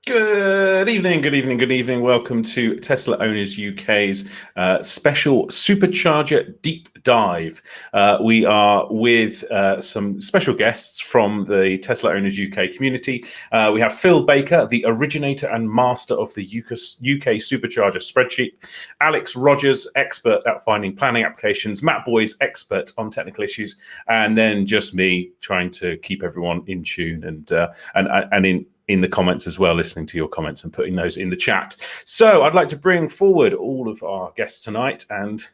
Good evening, good evening, good evening. Welcome to Tesla Owners UK's special Supercharger deep dive. We are with some special guests from the Tesla Owners UK community. We have Phil Baker, the originator and master of the UK Supercharger spreadsheet, Alex Rogers, expert at finding planning applications, Matt Boyes, expert on technical issues, and then just me trying to keep everyone in tune and in the comments as well, listening to your comments and putting those in the chat. So I'd like to bring forward all of our guests tonight and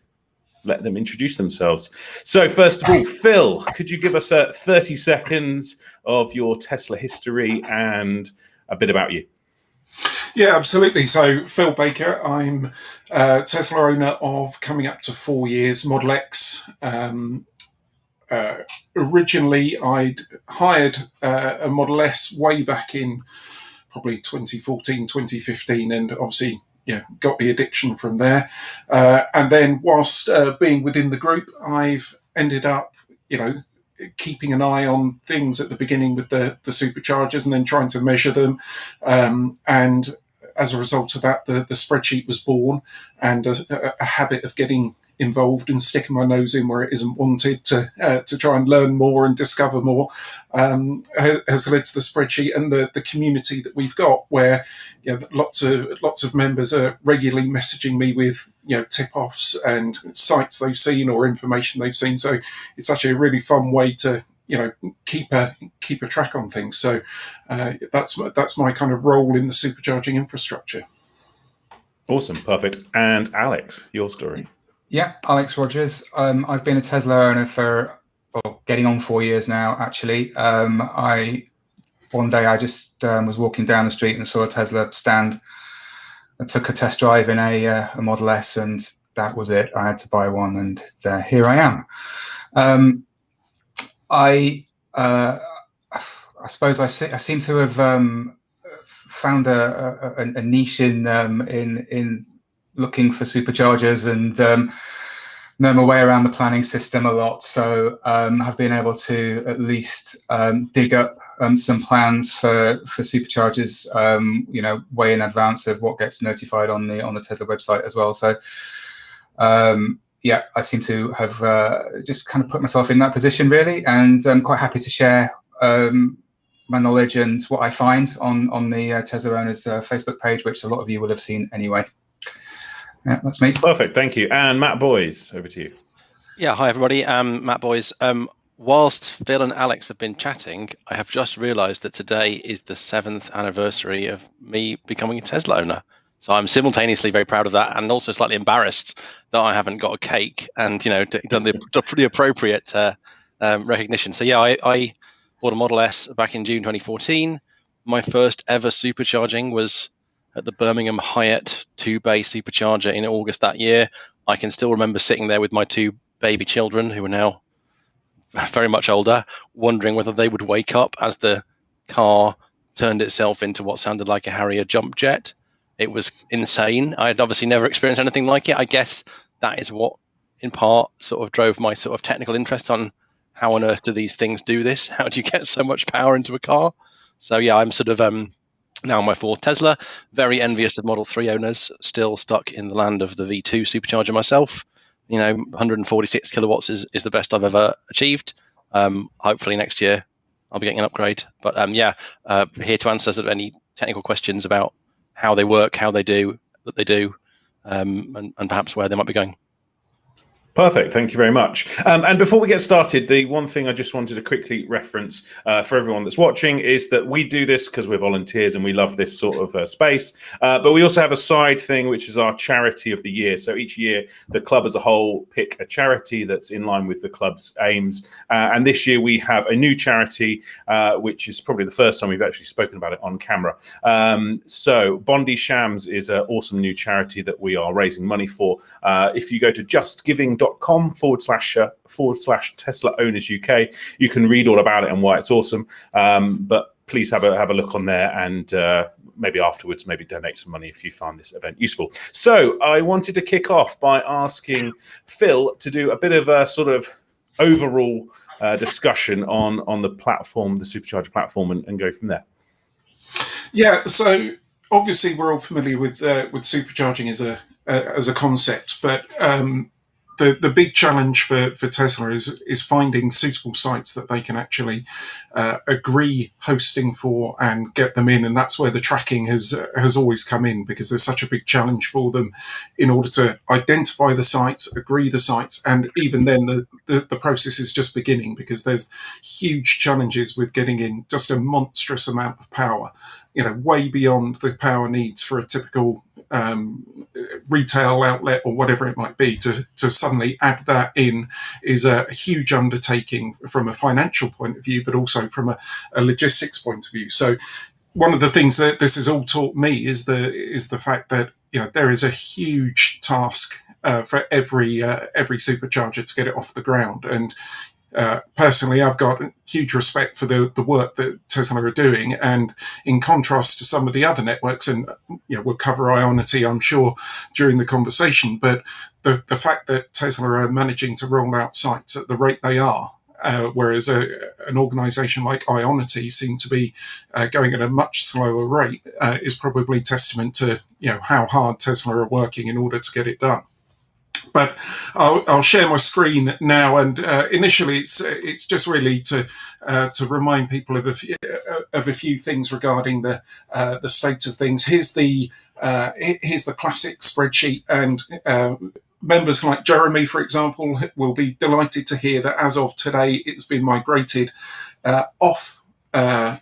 let them introduce themselves. So first of all, Phil, could you give us 30 seconds of your Tesla history and a bit about you? Yeah, absolutely. So Phil Baker, I'm a Tesla owner of coming up to 4 years, Model X. Originally, I'd hired a Model S way back in probably 2014, 2015, and obviously, got the addiction from there. And then whilst being within the group, I've ended up, keeping an eye on things at the beginning with the superchargers and then trying to measure them. And as a result of that, the spreadsheet was born, and a habit of getting involved and sticking my nose in where it isn't wanted to try and learn more and discover more has led to the spreadsheet and the community that we've got, where lots of members are regularly messaging me with tip-offs and sites they've seen or information they've seen. So it's actually a really fun way to keep a track on things. So that's my kind of role in the supercharging infrastructure. Awesome, perfect. And Alex, your story. Yeah, Alex Rogers. I've been a Tesla owner for getting on 4 years now, actually. One day I just was walking down the street and saw a Tesla stand. I took a test drive in a Model S, and that was it. I had to buy one, and here I am. I suppose I seem to have found a niche in looking for superchargers and know my way around the planning system a lot. So have been able to at least dig up some plans for superchargers, way in advance of what gets notified on the Tesla website as well. So I seem to have just kind of put myself in that position really, and I'm quite happy to share my knowledge and what I find on the Tesla Owners Facebook page, which a lot of you will have seen anyway. Yeah, that's me. Perfect, thank you. And Matt Boyes, over to you. Yeah, hi everybody. Matt Boyes. Whilst Phil and Alex have been chatting, I have just realised that today is the 7th anniversary of me becoming a Tesla owner. So I'm simultaneously very proud of that, and also slightly embarrassed that I haven't got a cake and done the appropriate recognition. So yeah, I bought a Model S back in June 2014. My first ever supercharging was at the Birmingham Hyatt 2-bay supercharger in August that year. I can still remember sitting there with my 2 baby children, who are now very much older, wondering whether they would wake up as the car turned itself into what sounded like a Harrier jump jet. It was insane. I had obviously never experienced anything like it. I guess that is what, in part, sort of drove my sort of technical interest on how on earth do these things do this? How do you get so much power into a car? So yeah, I'm sort of now my 4th Tesla, very envious of Model 3 owners, still stuck in the land of the V2 supercharger myself. 146 kilowatts is the best I've ever achieved. Hopefully next year I'll be getting an upgrade. But here to answer sort of any technical questions about how they work, how they do what they do, and perhaps where they might be going. Perfect. Thank you very much. And before we get started, the one thing I just wanted to quickly reference for everyone that's watching is that we do this because we're volunteers and we love this sort of space. But we also have a side thing, which is our charity of the year. So each year, the club as a whole pick a charity that's in line with the club's aims. And this year we have a new charity, which is probably the first time we've actually spoken about it on camera. So Bondi Shams is an awesome new charity that we are raising money for. If you go to justgiving.com/Tesla Owners UK, you can read all about it and why it's awesome. But please have a look on there, and maybe afterwards, maybe donate some money if you find this event useful. So I wanted to kick off by asking Phil to do a bit of a sort of overall discussion on the platform, the Supercharger platform, and go from there. Yeah, so obviously we're all familiar with supercharging as a concept, but the big challenge for Tesla is finding suitable sites that they can actually agree hosting for and get them in, and that's where the tracking has always come in, because there's such a big challenge for them in order to identify the sites, agree the sites, and even then the process is just beginning, because there's huge challenges with getting in just a monstrous amount of power, way beyond the power needs for a typical retail outlet or whatever it might be. To suddenly add that in is a huge undertaking from a financial point of view, but also from a logistics point of view. So one of the things that this has all taught me is the fact that there is a huge task for every supercharger to get it off the ground. And personally, I've got huge respect for the work that Tesla are doing, and in contrast to some of the other networks, and we'll cover Ionity, I'm sure, during the conversation, but the fact that Tesla are managing to roll out sites at the rate they are, whereas an organisation like Ionity seem to be going at a much slower rate, is probably testament to how hard Tesla are working in order to get it done. But I'll share my screen now, and initially it's just really to remind people of a few things regarding the state of things. Here's the classic spreadsheet, and members like Jeremy, for example, will be delighted to hear that as of today, it's been migrated off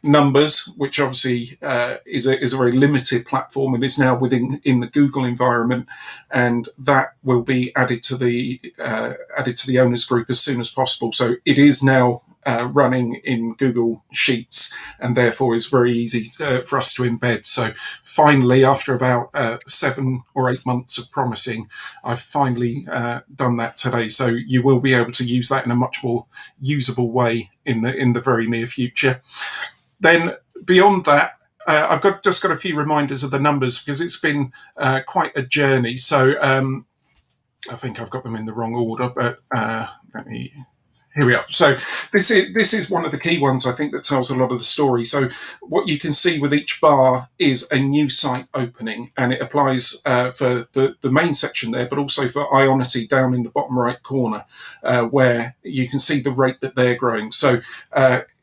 Numbers, which obviously is a very limited platform, and is now in the Google environment, and that will be added to the owners group as soon as possible. So it is now running in Google Sheets, and therefore is very easy for us to embed. So finally, after about 7 or 8 months of promising, I've finally done that today. So you will be able to use that in a much more usable way in the very near future. Then beyond that, I've just got a few reminders of the numbers, because it's been quite a journey. So I think I've got them in the wrong order, but here we are. So this is one of the key ones, I think, that tells a lot of the story. So what you can see with each bar is a new site opening, and it applies for the main section there, but also for Ionity down in the bottom right corner, where you can see the rate that they're growing. So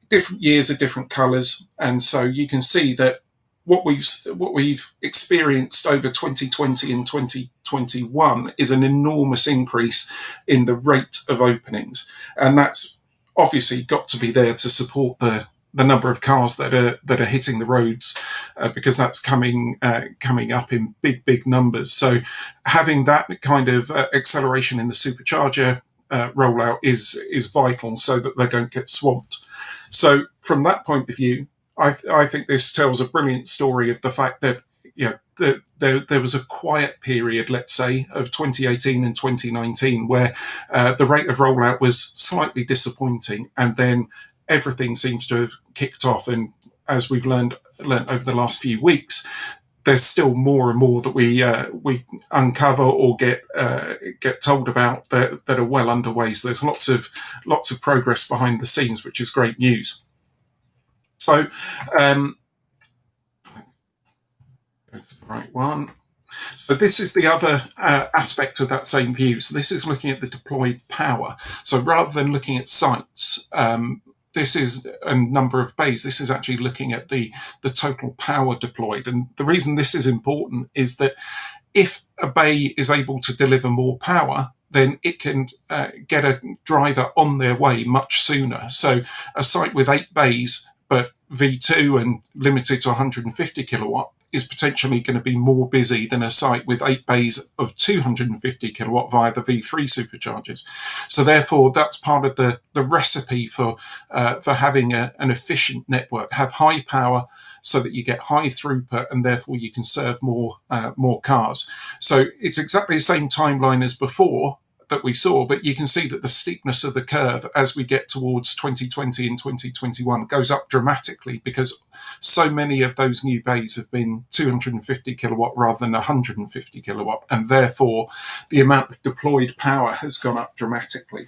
different years are different colours, and so you can see that what we've experienced over 2020 and 2021 is an enormous increase in the rate of openings, and that's obviously got to be there to support the number of cars that are hitting the roads, because that's coming up in big numbers. So having that kind of acceleration in the supercharger rollout is vital, so that they don't get swamped. So from that point of view, I think this tells a brilliant story of the fact that there was a quiet period, let's say, of 2018 and 2019, where the rate of rollout was slightly disappointing, and then everything seems to have kicked off. And as we've learned over the last few weeks, there's still more and more that we uncover or get told about that are well underway. So there's lots of progress behind the scenes, which is great news. So, right one. So this is the other aspect of that same view. So this is looking at the deployed power. So rather than looking at sites, this is a number of bays. This is actually looking at the total power deployed. And the reason this is important is that if a bay is able to deliver more power, then it can get a driver on their way much sooner. So a site with 8 bays, but V2 and limited to 150 kilowatt, is potentially going to be more busy than a site with 8 bays of 250 kilowatt via the V3 superchargers. So therefore, that's part of the recipe for having an efficient network. Have high power so that you get high throughput, and therefore you can serve more cars. So it's exactly the same timeline as before that we saw, but you can see that the steepness of the curve as we get towards 2020 and 2021 goes up dramatically, because so many of those new bays have been 250 kilowatt rather than 150 kilowatt, and therefore the amount of deployed power has gone up dramatically.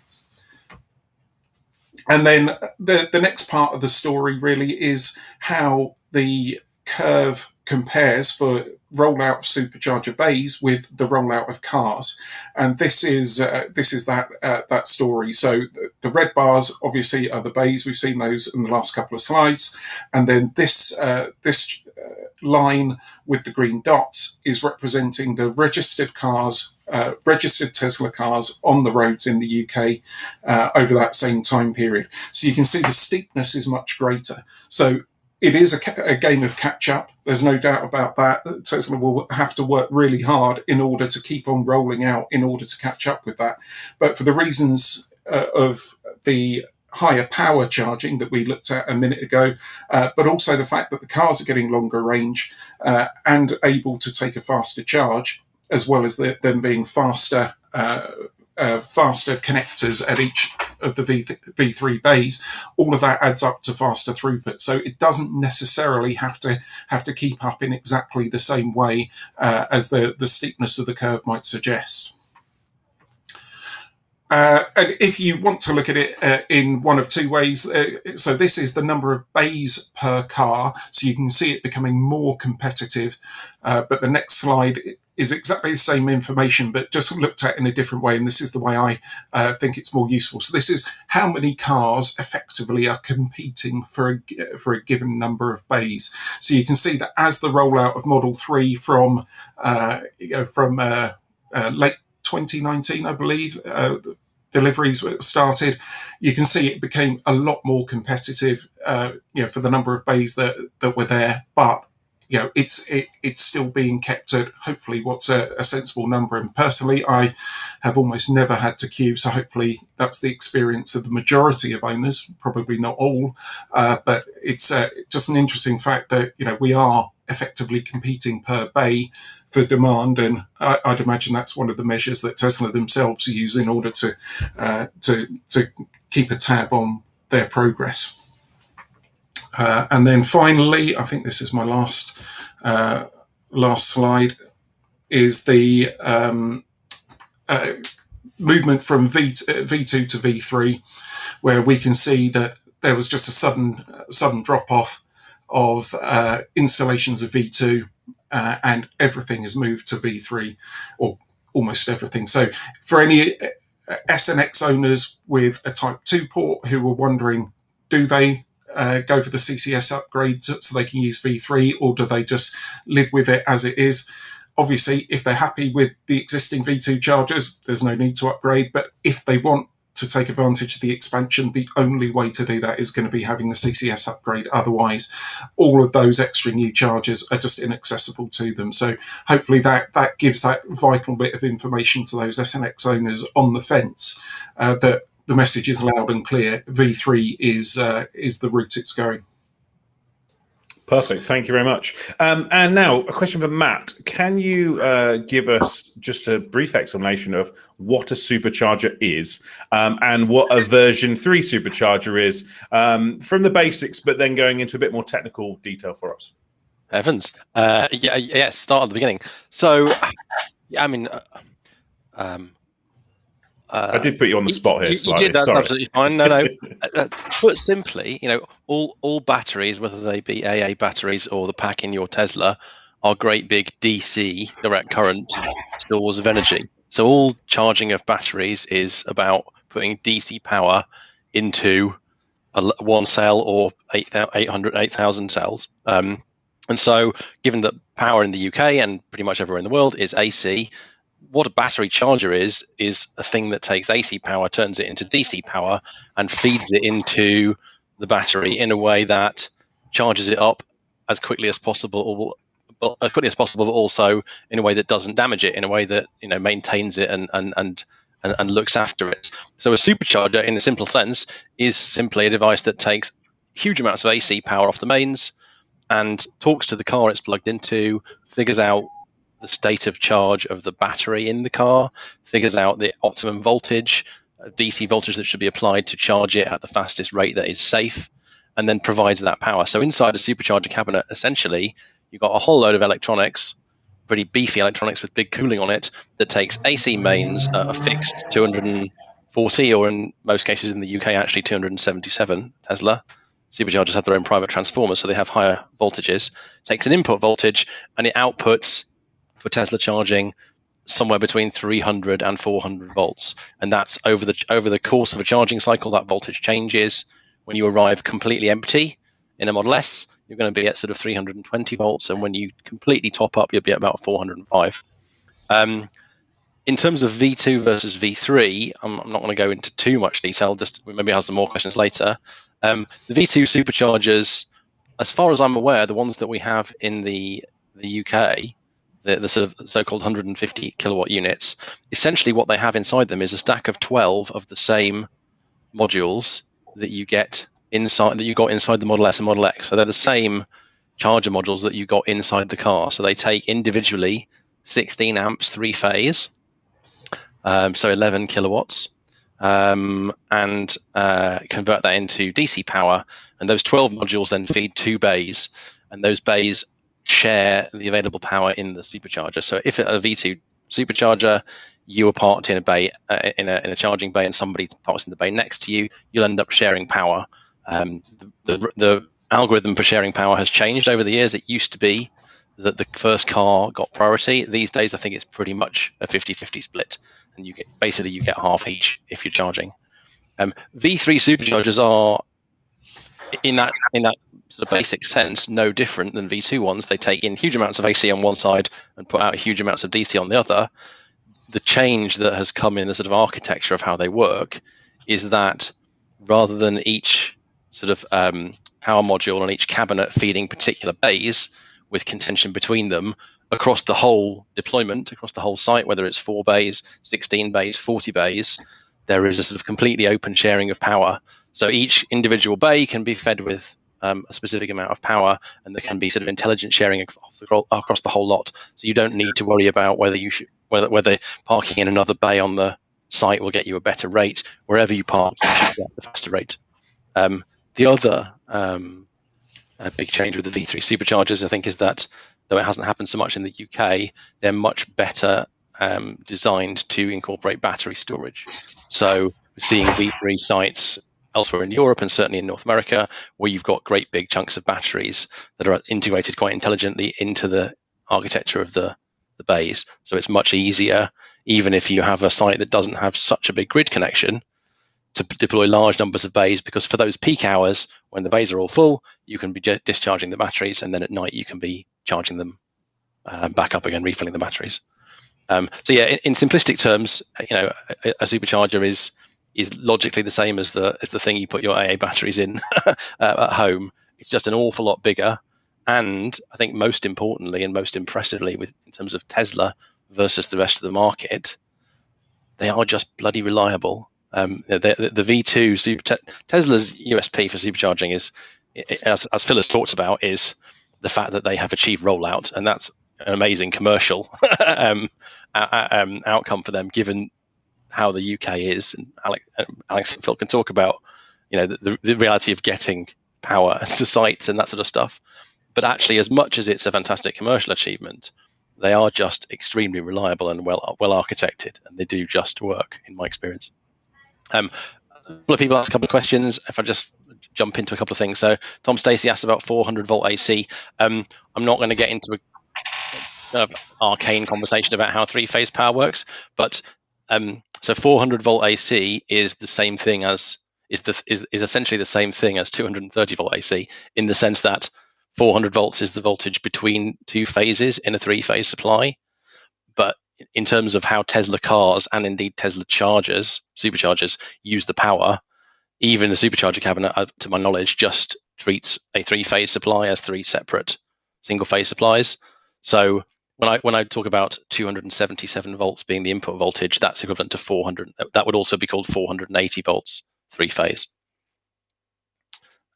And then the next part of the story really is how the curve compares for rollout of supercharger bays with the rollout of cars, and this is that story. So the red bars obviously are the bays. We've seen those in the last couple of slides, and then this line with the green dots is representing the registered cars, registered Tesla cars on the roads in the UK over that same time period. So you can see the steepness is much greater. So it is a game of catch up. There's no doubt about that. Tesla will have to work really hard in order to keep on rolling out in order to catch up with that. But for the reasons of the higher power charging that we looked at a minute ago, but also the fact that the cars are getting longer range and able to take a faster charge, as well as them being faster connectors at each of the V3 bays, all of that adds up to faster throughput. So it doesn't necessarily have to keep up in exactly the same way as the steepness of the curve might suggest. And if you want to look at it in one of two ways, so this is the number of bays per car, so you can see it becoming more competitive. But the next slide is exactly the same information, but just looked at in a different way, and this is the way I think it's more useful. So this is how many cars effectively are competing for a given number of bays. So you can see that as the rollout of Model 3 from late 2019, I believe, deliveries started, you can see it became a lot more competitive, for the number of bays that were there. But it's still being kept at hopefully what's a sensible number. And personally, I have almost never had to queue, so hopefully that's the experience of the majority of owners, probably not all. But it's just an interesting fact that we are effectively competing per bay for demand, and I'd imagine that's one of the measures that Tesla themselves use in order to keep a tab on their progress. And then finally, I think this is my last slide, is the movement from V2 to V3, where we can see that there was just a sudden drop off of installations of V2, and everything has moved to V3, or almost everything. So for any SNX owners with a Type 2 port who were wondering, do they go for the CCS upgrade so they can use V3, or do they just live with it as it is? Obviously, if they're happy with the existing V2 chargers, there's no need to upgrade. But if they want to take advantage of the expansion, the only way to do that is going to be having the CCS upgrade. Otherwise, all of those extra new chargers are just inaccessible to them. So hopefully that gives that vital bit of information to those SNX owners on the fence, that the message is loud and clear. V3 is the route it's going. Perfect. Thank you very much. And now a question for Matt. Can you give us just a brief explanation of what a supercharger is, and what a version 3 supercharger is, from the basics, but then going into a bit more technical detail for us? Heavens. Yes, start at the beginning. So, I mean, I did put you on the spot here slightly. You did, that's Sorry. absolutely fine. No. Put simply, all batteries, whether they be AA batteries or the pack in your Tesla, are great big DC, direct current stores of energy. So all charging of batteries is about putting DC power into one cell or 8,000 cells. And so given that power in the UK and pretty much everywhere in the world is AC, what a battery charger is a thing that takes AC power, turns it into DC power, and feeds it into the battery in a way that charges it up as quickly as possible, but also in a way that doesn't damage it, in a way that maintains it and looks after it. So a supercharger, in a simple sense, is simply a device that takes huge amounts of AC power off the mains and talks to the car it's plugged into, figures out the state of charge of the battery in the car, figures out the optimum voltage, DC voltage that should be applied to charge it at the fastest rate that is safe, and then provides that power. So inside a supercharger cabinet, essentially, you've got a whole load of electronics, pretty beefy electronics with big cooling on it, that takes AC mains, a fixed 240, or in most cases in the UK, actually 277 Tesla, superchargers have their own private transformers, so they have higher voltages. Takes an input voltage and it outputs for Tesla charging somewhere between 300 and 400 volts, and that's over the course of a charging cycle. That voltage changes. When you arrive completely empty in a Model S, you're going to be at sort of 320 volts, and when you completely top up, you'll be at about 405. In terms of V2 versus V3, I'm not going to go into too much detail. Just maybe have some more questions later. The V2 superchargers, as far as I'm aware, the ones that we have in the UK, the sort of so-called 150 kilowatt units, essentially what they have inside them is a stack of 12 of the same modules that you got inside the Model S and Model X. So they're the same charger modules that you got inside the car. So they take individually 16 amps, 3-phase, so 11 kilowatts, and convert that into DC power. And those 12 modules then feed 2 bays, and those bays share the available power in the supercharger. So if it's a V2 supercharger, you are parked in a bay, in a charging bay, and somebody parks in the bay next to you, you'll end up sharing power. The algorithm for sharing power has changed over the years. It used to be that the first car got priority. These days, I think it's pretty much a 50-50 split, and you get half each if you're charging. V3 superchargers are in that sort of basic sense no different than V2 ones. They take in huge amounts of AC on one side and put out huge amounts of DC on the other. The change that has come in the sort of architecture of how they work is that rather than each sort of power module and each cabinet feeding particular bays with contention between them across the whole deployment, across the whole site, whether it's 4 bays, 16 bays, 40 bays, there is a sort of completely open sharing of power. So each individual bay can be fed with a specific amount of power, and there can be sort of intelligent sharing across the whole lot. So you don't need to worry about whether parking in another bay on the site will get you a better rate. Wherever you park, you should get the faster rate. The other big change with the V3 superchargers, I think, is that though it hasn't happened so much in the UK, they're much better designed to incorporate battery storage. So we're seeing V3 sites elsewhere in Europe and certainly in North America, where you've got great big chunks of batteries that are integrated quite intelligently into the architecture of the bays. So it's much easier, even if you have a site that doesn't have such a big grid connection, to deploy large numbers of bays, because for those peak hours when the bays are all full, you can be discharging the batteries, and then at night you can be charging them back up again, refilling the batteries. So yeah, in simplistic terms, a supercharger is logically the same as the thing you put your AA batteries in at home. It's just an awful lot bigger, and I think most importantly and most impressively, in terms of Tesla versus the rest of the market, they are just bloody reliable. The V2 Tesla's USP for supercharging is, as Phil has talked about, is the fact that they have achieved rollout, and that's an amazing commercial outcome for them, given how the UK is. And Alex and Phil can talk about the reality of getting power to sites and that sort of stuff. But actually, as much as it's a fantastic commercial achievement, they are just extremely reliable and well architected, and they do just work, in my experience. A couple of people asked a couple of questions. If I just jump into a couple of things. So Tom Stacey asked about 400 volt AC. I'm not going to get into a arcane conversation about how 3-phase power works, but so 400 volt AC is the same thing as is essentially the same thing as 230 volt AC, in the sense that 400 volts is the voltage between 2 phases in a 3-phase supply. But in terms of how Tesla cars and indeed Tesla superchargers use the power, even the supercharger cabinet, to my knowledge, just treats a 3-phase supply as 3 separate single-phase supplies. So when I talk about 277 volts being the input voltage, that's equivalent to 400. That would also be called 480 volts, 3-phase.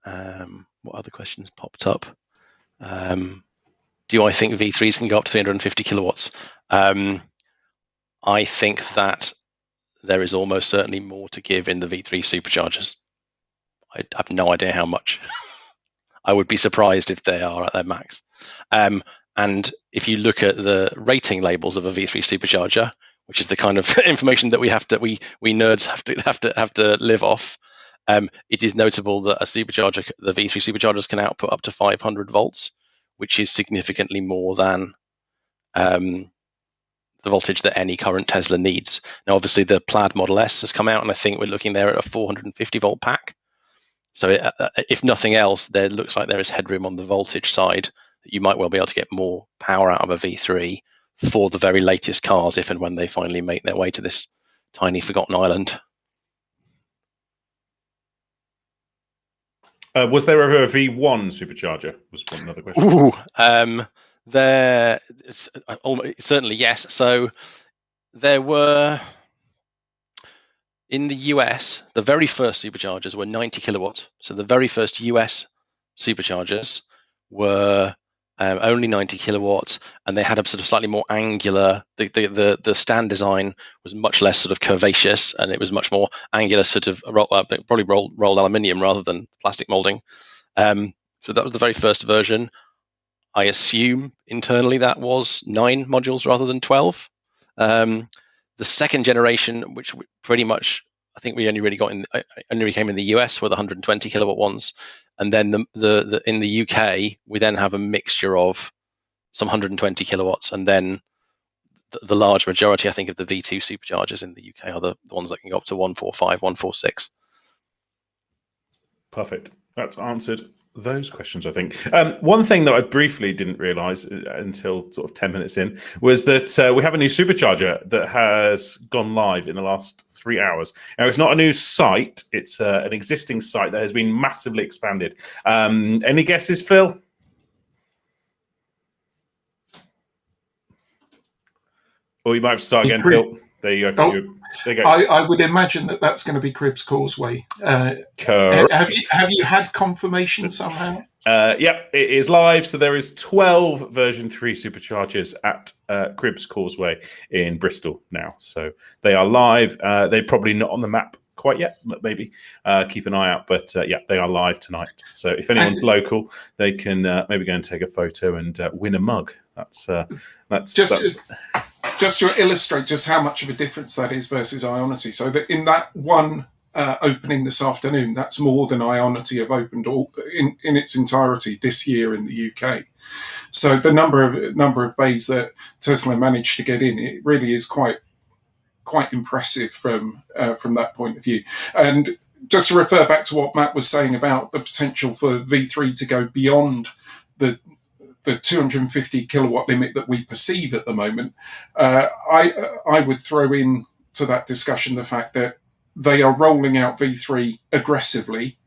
What other questions popped up? Do I think V3s can go up to 350 kilowatts? I think that there is almost certainly more to give in the V3 superchargers. I have no idea how much. I would be surprised if they are at their max. And if you look at the rating labels of a V3 supercharger, which is the kind of information that we nerds have to live off, It is notable that a supercharger, the V3 superchargers, can output up to 500 volts, which is significantly more than the voltage that any current Tesla needs. Now, obviously, the Plaid Model S has come out, and I think we're looking there at a 450 volt pack. So if nothing else, there looks like there is headroom on the voltage side. You might well be able to get more power out of a V3 for the very latest cars, if and when they finally make their way to this tiny forgotten island. Was there ever a V1 supercharger? Was another question. Ooh, there certainly yes. So there were, in the US, the very first superchargers were 90 kilowatts. So the very first US superchargers were only 90 kilowatts, and they had a sort of slightly more angular. The stand design was much less sort of curvaceous, and it was much more angular, sort of probably rolled aluminium rather than plastic molding. So that was the very first version. I assume internally that was 9 modules rather than 12. The second generation, which pretty much I think we only really came in the US, were the 120 kilowatt ones, and then the in the UK we then have a mixture of some 120 kilowatts, and then the large majority, I think, of the V2 superchargers in the UK are the ones that can go up to 145, 146. Perfect. That's answered those questions, I think. One thing that I briefly didn't realise until sort of 10 minutes in was that we have a new supercharger that has gone live in the last 3 hours. Now, it's not a new site. It's an existing site that has been massively expanded. Any guesses, Phil? Or you might have to start again, Phil. There you go. There you go. I would imagine that that's going to be Cribbs Causeway. Correct. Have you had confirmation somehow? Yep, it is live. So there is 12 version 3 superchargers at Cribbs Causeway in Bristol now. So they are live. They're probably not on the map quite yet, but maybe keep an eye out. But yeah, they are live tonight. So if anyone's local, they can maybe go and take a photo and win a mug. That's just to illustrate just how much of a difference that is versus Ionity. So that in that one opening this afternoon, that's more than Ionity have opened all in its entirety this year in the UK. So the number of bays that Tesla managed to get in, it really is quite impressive from that point of view. And just to refer back to what Matt was saying about the potential for V3 to go beyond the 250 kilowatt limit that we perceive at the moment, I would throw in to that discussion the fact that they are rolling out V3 aggressively,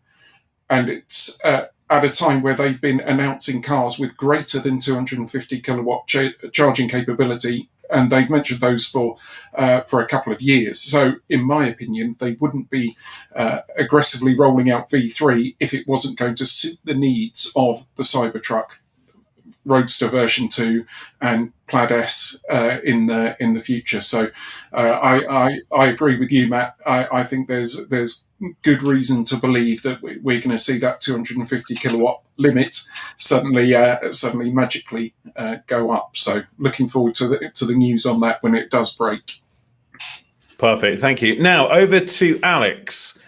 and it's at a time where they've been announcing cars with greater than 250 kilowatt charging capability, and they've mentioned those for a couple of years. So, in my opinion, they wouldn't be aggressively rolling out V3 if it wasn't going to suit the needs of the Cybertruck, Roadster version 2, and Plaid S in the future. So I agree with you, Matt. I think there's good reason to believe that we're going to see that 250 kilowatt limit suddenly magically go up. So looking forward to the news on that when it does break. Perfect. Thank you. Now over to Alex.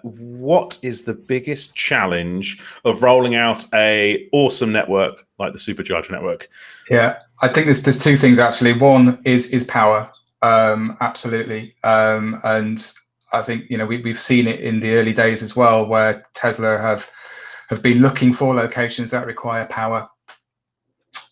What is the biggest challenge of rolling out a awesome network like the Supercharger network? Yeah, I think there's two things actually. One is power, absolutely, and I think we've seen it in the early days as well, where Tesla have been looking for locations that require power,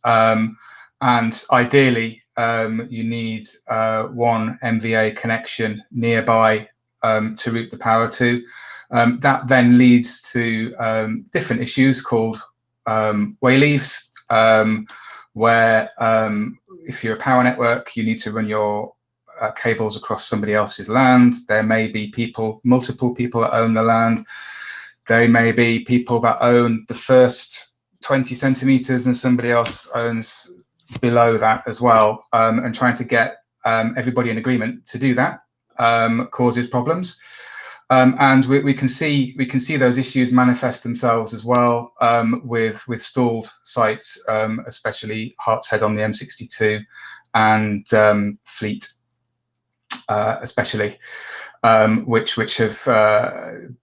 and ideally you need one MVA connection nearby to route the power to. That then leads to different issues called wayleaves, where if you're a power network, you need to run your cables across somebody else's land. There may be multiple people that own the land. There may be people that own the first 20 centimeters and somebody else owns below that as well. And trying to get everybody in agreement to do that causes problems. And we can see those issues manifest themselves as well with stalled sites, especially Hartshead on the M62 and Fleet, especially. which have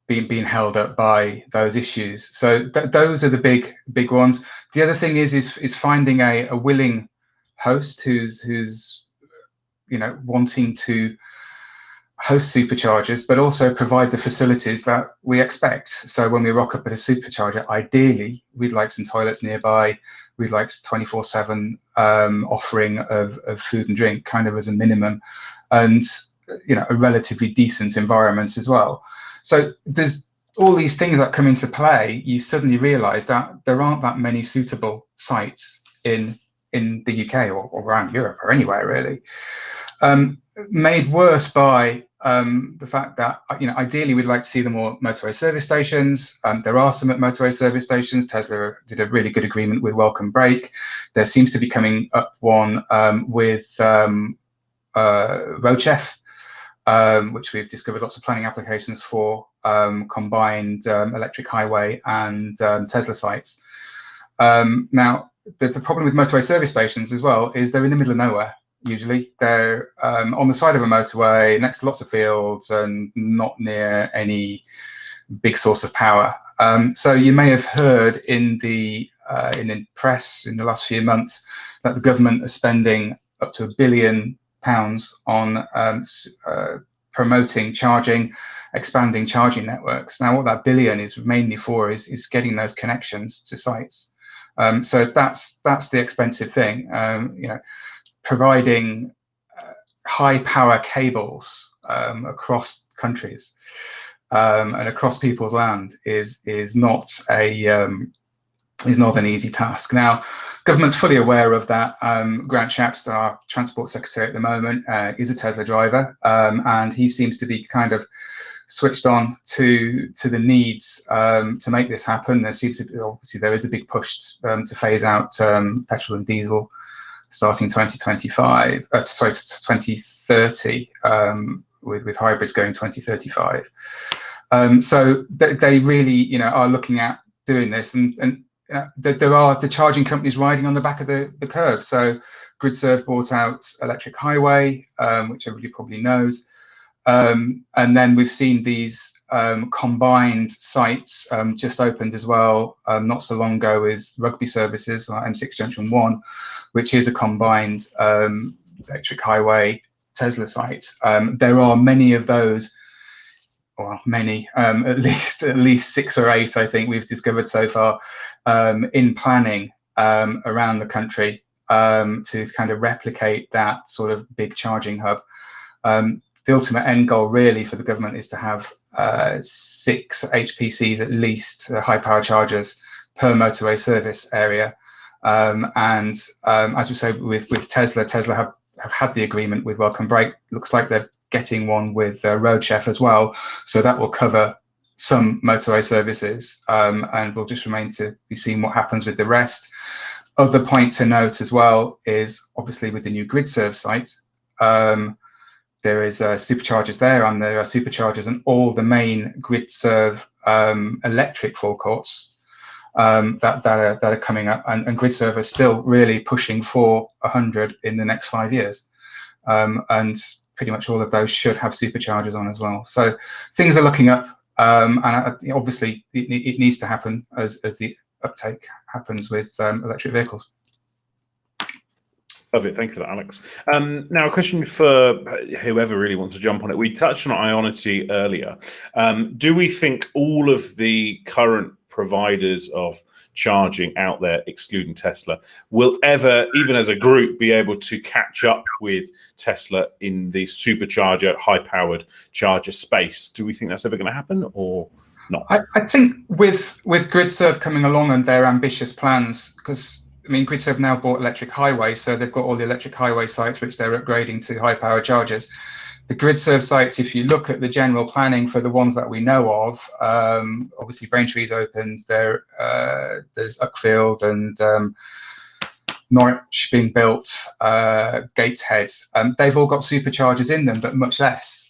been held up by those issues. So those are the big ones. The other thing is finding a willing host who's wanting to host superchargers, but also provide the facilities that we expect. So when we rock up at a supercharger, ideally we'd like some toilets nearby. We'd like 24/7 offering of food and drink, kind of as a minimum, and a relatively decent environment as well. So there's all these things that come into play. You suddenly realise that there aren't that many suitable sites in the UK or around Europe or anywhere really. Made worse by the fact that ideally we'd like to see them more motorway service stations. There are some at motorway service stations. Tesla did a really good agreement with Welcome Break. There seems to be coming up one with Roadchef, which we've discovered lots of planning applications for, combined electric highway and Tesla sites. Now, the problem with motorway service stations as well is they're in the middle of nowhere. Usually they're on the side of a motorway next to lots of fields and not near any big source of power. So you may have heard in the press in the last few months that the government is spending up to £1 billion on promoting charging, expanding charging networks. Now what that billion is mainly for is getting those connections to sites. So that's the expensive thing. Providing high power cables across countries and across people's land is not an easy task. Now, government's fully aware of that. Grant Shapps, our Transport Secretary at the moment, is a Tesla driver, and he seems to be kind of switched on to the needs to make this happen. There seems to be, obviously, there is a big push to phase out petrol and diesel starting 2025, 2030, with hybrids going 2035. So they really, are looking at doing this, and there are the charging companies riding on the back of the curve. So GridServe bought out Electric Highway, which everybody probably knows, and then we've seen these combined sites just opened as well not so long ago is Rugby Services, or M6 Junction 1, which is a combined Electric Highway Tesla site. There are many of those, or many, at least 6 or 8, I think we've discovered so far, in planning around the country to kind of replicate that sort of big charging hub. The ultimate end goal really for the government is to have 6 HPCs at least, high power chargers per motorway service area. And as we say with Tesla have had the agreement with Welcome Break. Looks like they're getting one with Roadchef as well. So that will cover some motorway services, and we'll just remain to be seeing what happens with the rest. Other point to note as well is obviously with the new GridServe site, there is superchargers there, and there are superchargers in all the main GridServe electric forecourts that are coming up, and GridServe are still really pushing for 100 in the next 5 years, and pretty much all of those should have superchargers on as well. So things are looking up, and obviously it needs to happen as the uptake happens with electric vehicles. Love it. Thank you for that, Alex. Now, a question for whoever really wants to jump on it. We touched on Ionity earlier. Do we think all of the current providers of charging out there, excluding Tesla, will ever, even as a group, be able to catch up with Tesla in the supercharger, high-powered charger space? Do we think that's ever going to happen or not? I think with GridServe coming along and their ambitious plans, because I mean, GridServe now bought Electric Highway, so they've got all the Electric Highway sites which they're upgrading to high-power chargers. The GridServe sites, if you look at the general planning for the ones that we know of, obviously Braintree's opens, there's Uckfield and Norwich being built, Gateshead. They've all got superchargers in them, but much less.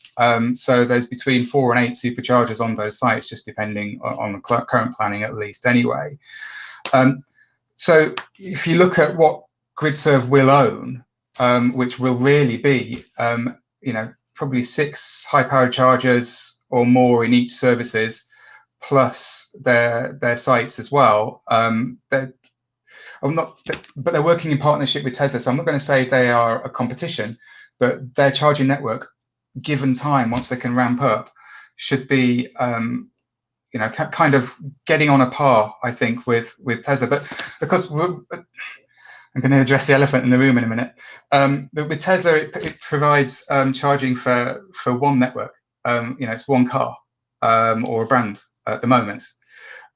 So there's between 4 and 8 superchargers on those sites, just depending on the current planning at least anyway. So if you look at what GridServe will own, which will really be, probably 6 high-powered chargers or more in each services, plus their sites as well. But they're working in partnership with Tesla, so I'm not going to say they are a competition, but their charging network, given time, once they can ramp up, should be kind of getting on a par, I think, with Tesla. But because I'm going to address the elephant in the room in a minute. But with Tesla, it provides charging for one network. It's one car or a brand at the moment.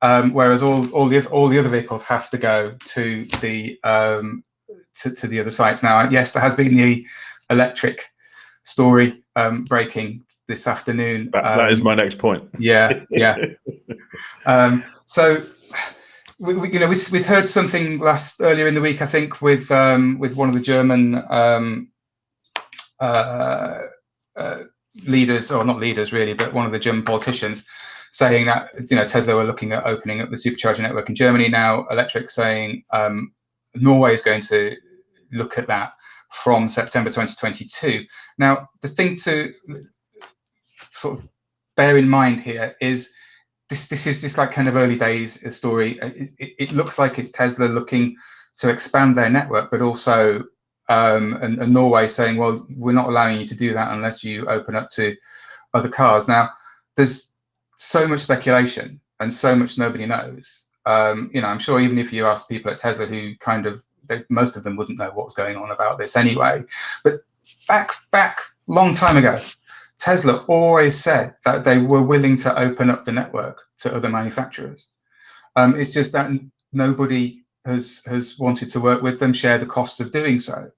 Whereas all the other vehicles have to go to the other sites. Now, yes, there has been the electric story breaking this afternoon. That is my next point. Yeah. So we'd heard something earlier in the week, I think, with one of the German leaders, or not leaders really, but one of the German politicians, saying that Tesla were looking at opening up the supercharger network in Germany. Now Electric saying Norway is going to look at that from September 2022. Now the thing to sort of bear in mind here is this is just like kind of early days story. It looks like it's Tesla looking to expand their network, but also and Norway saying, well, we're not allowing you to do that unless you open up to other cars. Now there's so much speculation and so much nobody knows. I'm sure even if you ask people at Tesla who most of them wouldn't know what's going on about this anyway. But back long time ago, Tesla always said that they were willing to open up the network to other manufacturers. It's just that nobody has wanted to work with them, share the costs of doing so.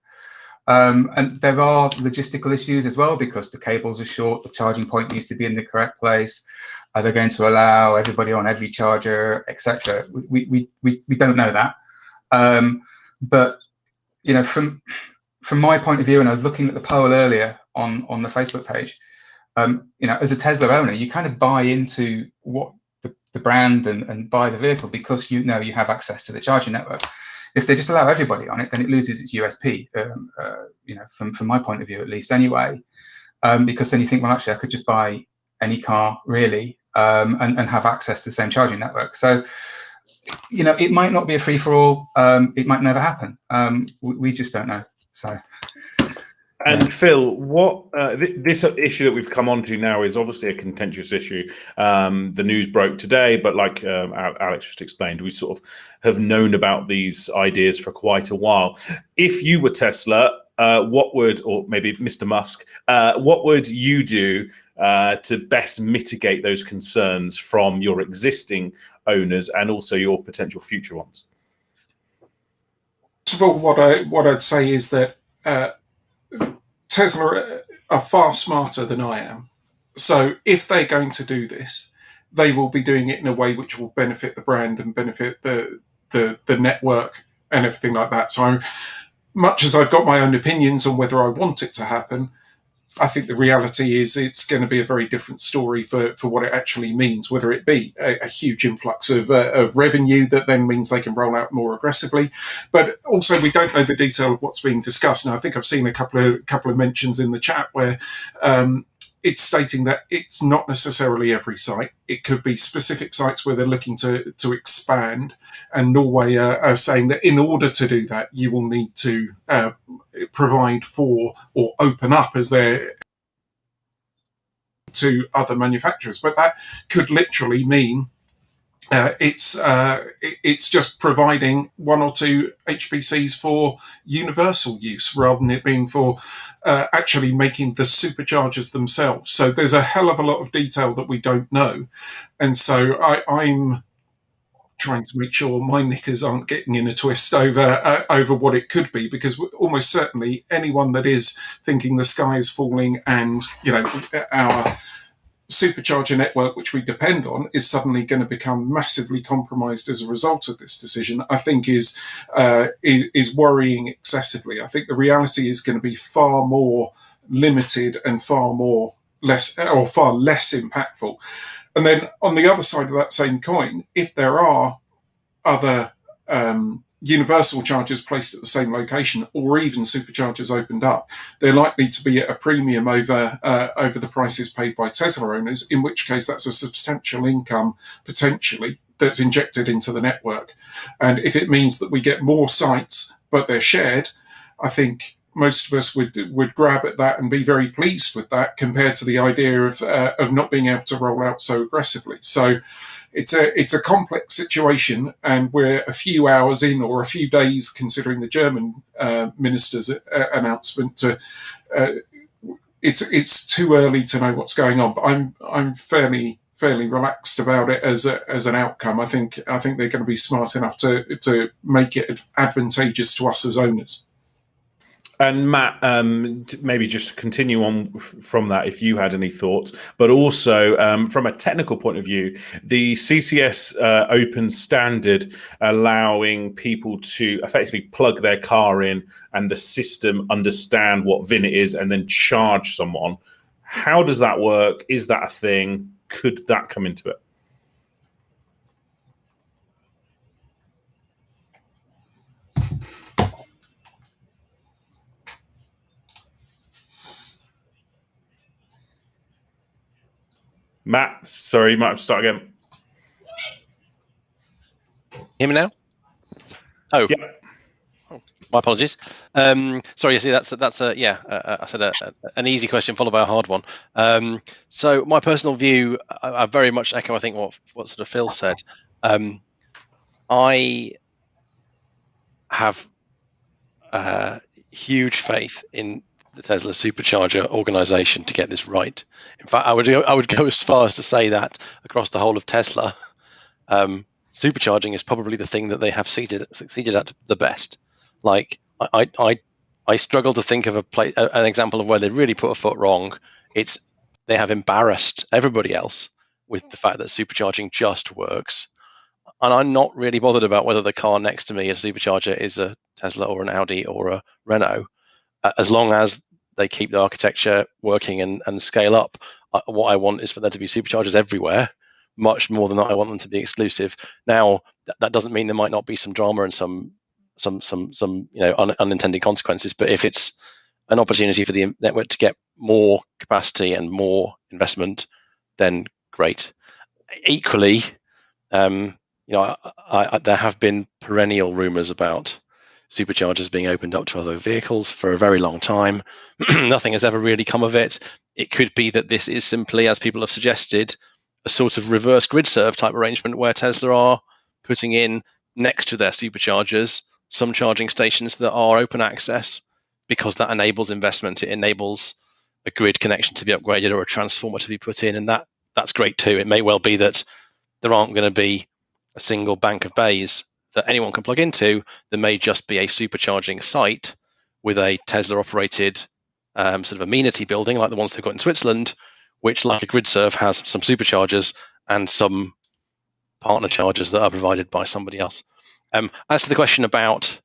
And there are logistical issues as well, because the cables are short, the charging point needs to be in the correct place. Are they going to allow everybody on every charger, etc.? We don't know that. But from my point of view, and I was looking at the poll earlier on the Facebook page, as a Tesla owner, you kind of buy into what the brand and buy the vehicle because you have access to the charging network. If they just allow everybody on it, then it loses its USP, from my point of view at least anyway, because then you think, well, actually I could just buy any car really and have access to the same charging network. So it might not be a free-for-all. It might never happen. We just don't know. So. And Phil, what this issue that we've come onto now is obviously a contentious issue. The news broke today, but like Alex just explained, we sort of have known about these ideas for quite a while. If you were Tesla, what would, or maybe Mr. Musk, what would you do to best mitigate those concerns from your existing owners and also your potential future ones? First of all, what I'd say is that Tesla are far smarter than I am. So if they're going to do this, they will be doing it in a way which will benefit the brand and benefit the network and everything like that. So much as I've got my own opinions on whether I want it to happen, I think the reality is it's going to be a very different story for what it actually means, whether it be a huge influx of revenue that then means they can roll out more aggressively. But also we don't know the detail of what's being discussed. Now, I think I've seen a couple of mentions in the chat where it's stating that it's not necessarily every site. It could be specific sites where they're looking to expand. And Norway are saying that in order to do that, you will need to provide for or open up as they're to other manufacturers. But that could literally mean it's just providing one or two HPCs for universal use rather than it being for actually making the superchargers themselves. So there's a hell of a lot of detail that we don't know. And so I'm trying to make sure my knickers aren't getting in a twist over what it could be, because almost certainly anyone that is thinking the sky is falling and our supercharger network, which we depend on, is suddenly going to become massively compromised as a result of this decision, I think is worrying excessively. I think the reality is going to be far more limited and far less impactful. And then on the other side of that same coin, if there are other universal chargers placed at the same location, or even superchargers opened up, they're likely to be at a premium over the prices paid by Tesla owners, in which case that's a substantial income potentially that's injected into the network. And if it means that we get more sites, but they're shared, I think most of us would grab at that and be very pleased with that, compared to the idea of not being able to roll out so aggressively. So it's a complex situation, and we're a few hours in, or a few days, considering the German minister's announcement. It's too early to know what's going on, but I'm fairly relaxed about it as an outcome. I think they're going to be smart enough to make it advantageous to us as owners. And Matt, maybe just to continue on from that, if you had any thoughts, but also from a technical point of view, the CCS open standard allowing people to effectively plug their car in and the system understand what VIN it is and then charge someone. How does that work? Is that a thing? Could that come into it? Matt, sorry, you might have to start again. Hear me now? Oh, yeah. Oh, my apologies. Sorry, you see, that's I said an easy question followed by a hard one. So my personal view, I very much echo, I think, what sort of Phil said. I have huge faith in the Tesla Supercharger organization to get this right. In fact, I would go as far as to say that across the whole of Tesla, supercharging is probably the thing that they have succeeded at the best. Like I struggle to think of an example of where they really put a foot wrong. They have embarrassed everybody else with the fact that supercharging just works. And I'm not really bothered about whether the car next to me, a supercharger, is a Tesla or an Audi or a Renault. As long as they keep the architecture working and scale up, what I want is for there to be superchargers everywhere, much more than I want them to be exclusive. Now, that doesn't mean there might not be some drama and some unintended consequences. But if it's an opportunity for the network to get more capacity and more investment, then great. Equally, there have been perennial rumors about superchargers being opened up to other vehicles for a very long time. Nothing has ever really come of it. It could be that this is simply, as people have suggested, a sort of reverse grid serve type arrangement where Tesla are putting in next to their superchargers some charging stations that are open access, because that enables investment. It enables a grid connection to be upgraded or a transformer to be put in, and that's great too. It may well be that there aren't going to be a single bank of bays that anyone can plug into. There may just be a supercharging site with a Tesla operated sort of amenity building like the ones they've got in Switzerland, which, like a grid serve, has some superchargers and some partner chargers that are provided by somebody else. As to the question about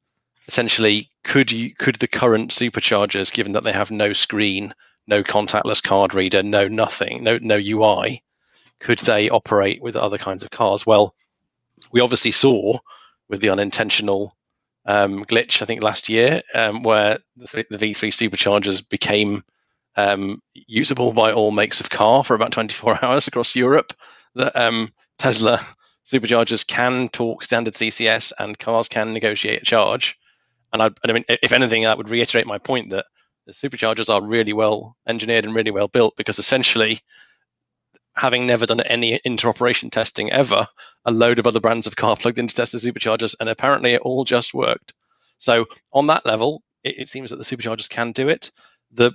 essentially could the current superchargers, given that they have no screen, no contactless card reader, no nothing, no UI, could they operate with other kinds of cars? Well, we obviously saw with the unintentional glitch, I think last year, where the V3 superchargers became usable by all makes of car for about 24 hours across Europe, that Tesla superchargers can talk standard CCS and cars can negotiate a charge. And I mean, if anything, that would reiterate my point that the superchargers are really well engineered and really well built, because essentially, having never done any interoperation testing ever, a load of other brands of car plugged into Tesla superchargers, and apparently it all just worked. So on that level, it seems that the superchargers can do it. The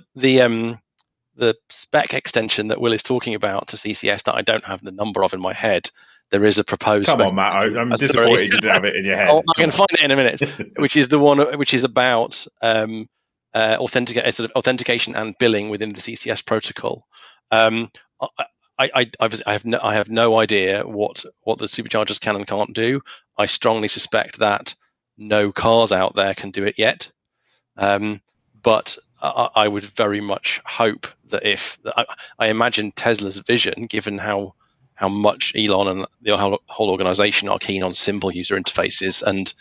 spec extension that Will is talking about to CCS that I don't have the number of in my head, there is a proposed. Come on, Matt! I'm disappointed you didn't have it in your head. I can find it in a minute. Which is the one which is about authentication and billing within the CCS protocol. I have no idea what the superchargers can and can't do. I strongly suspect that no cars out there can do it yet. But I would very much hope that I imagine Tesla's vision, given how much Elon and the whole organization are keen on simple user interfaces, and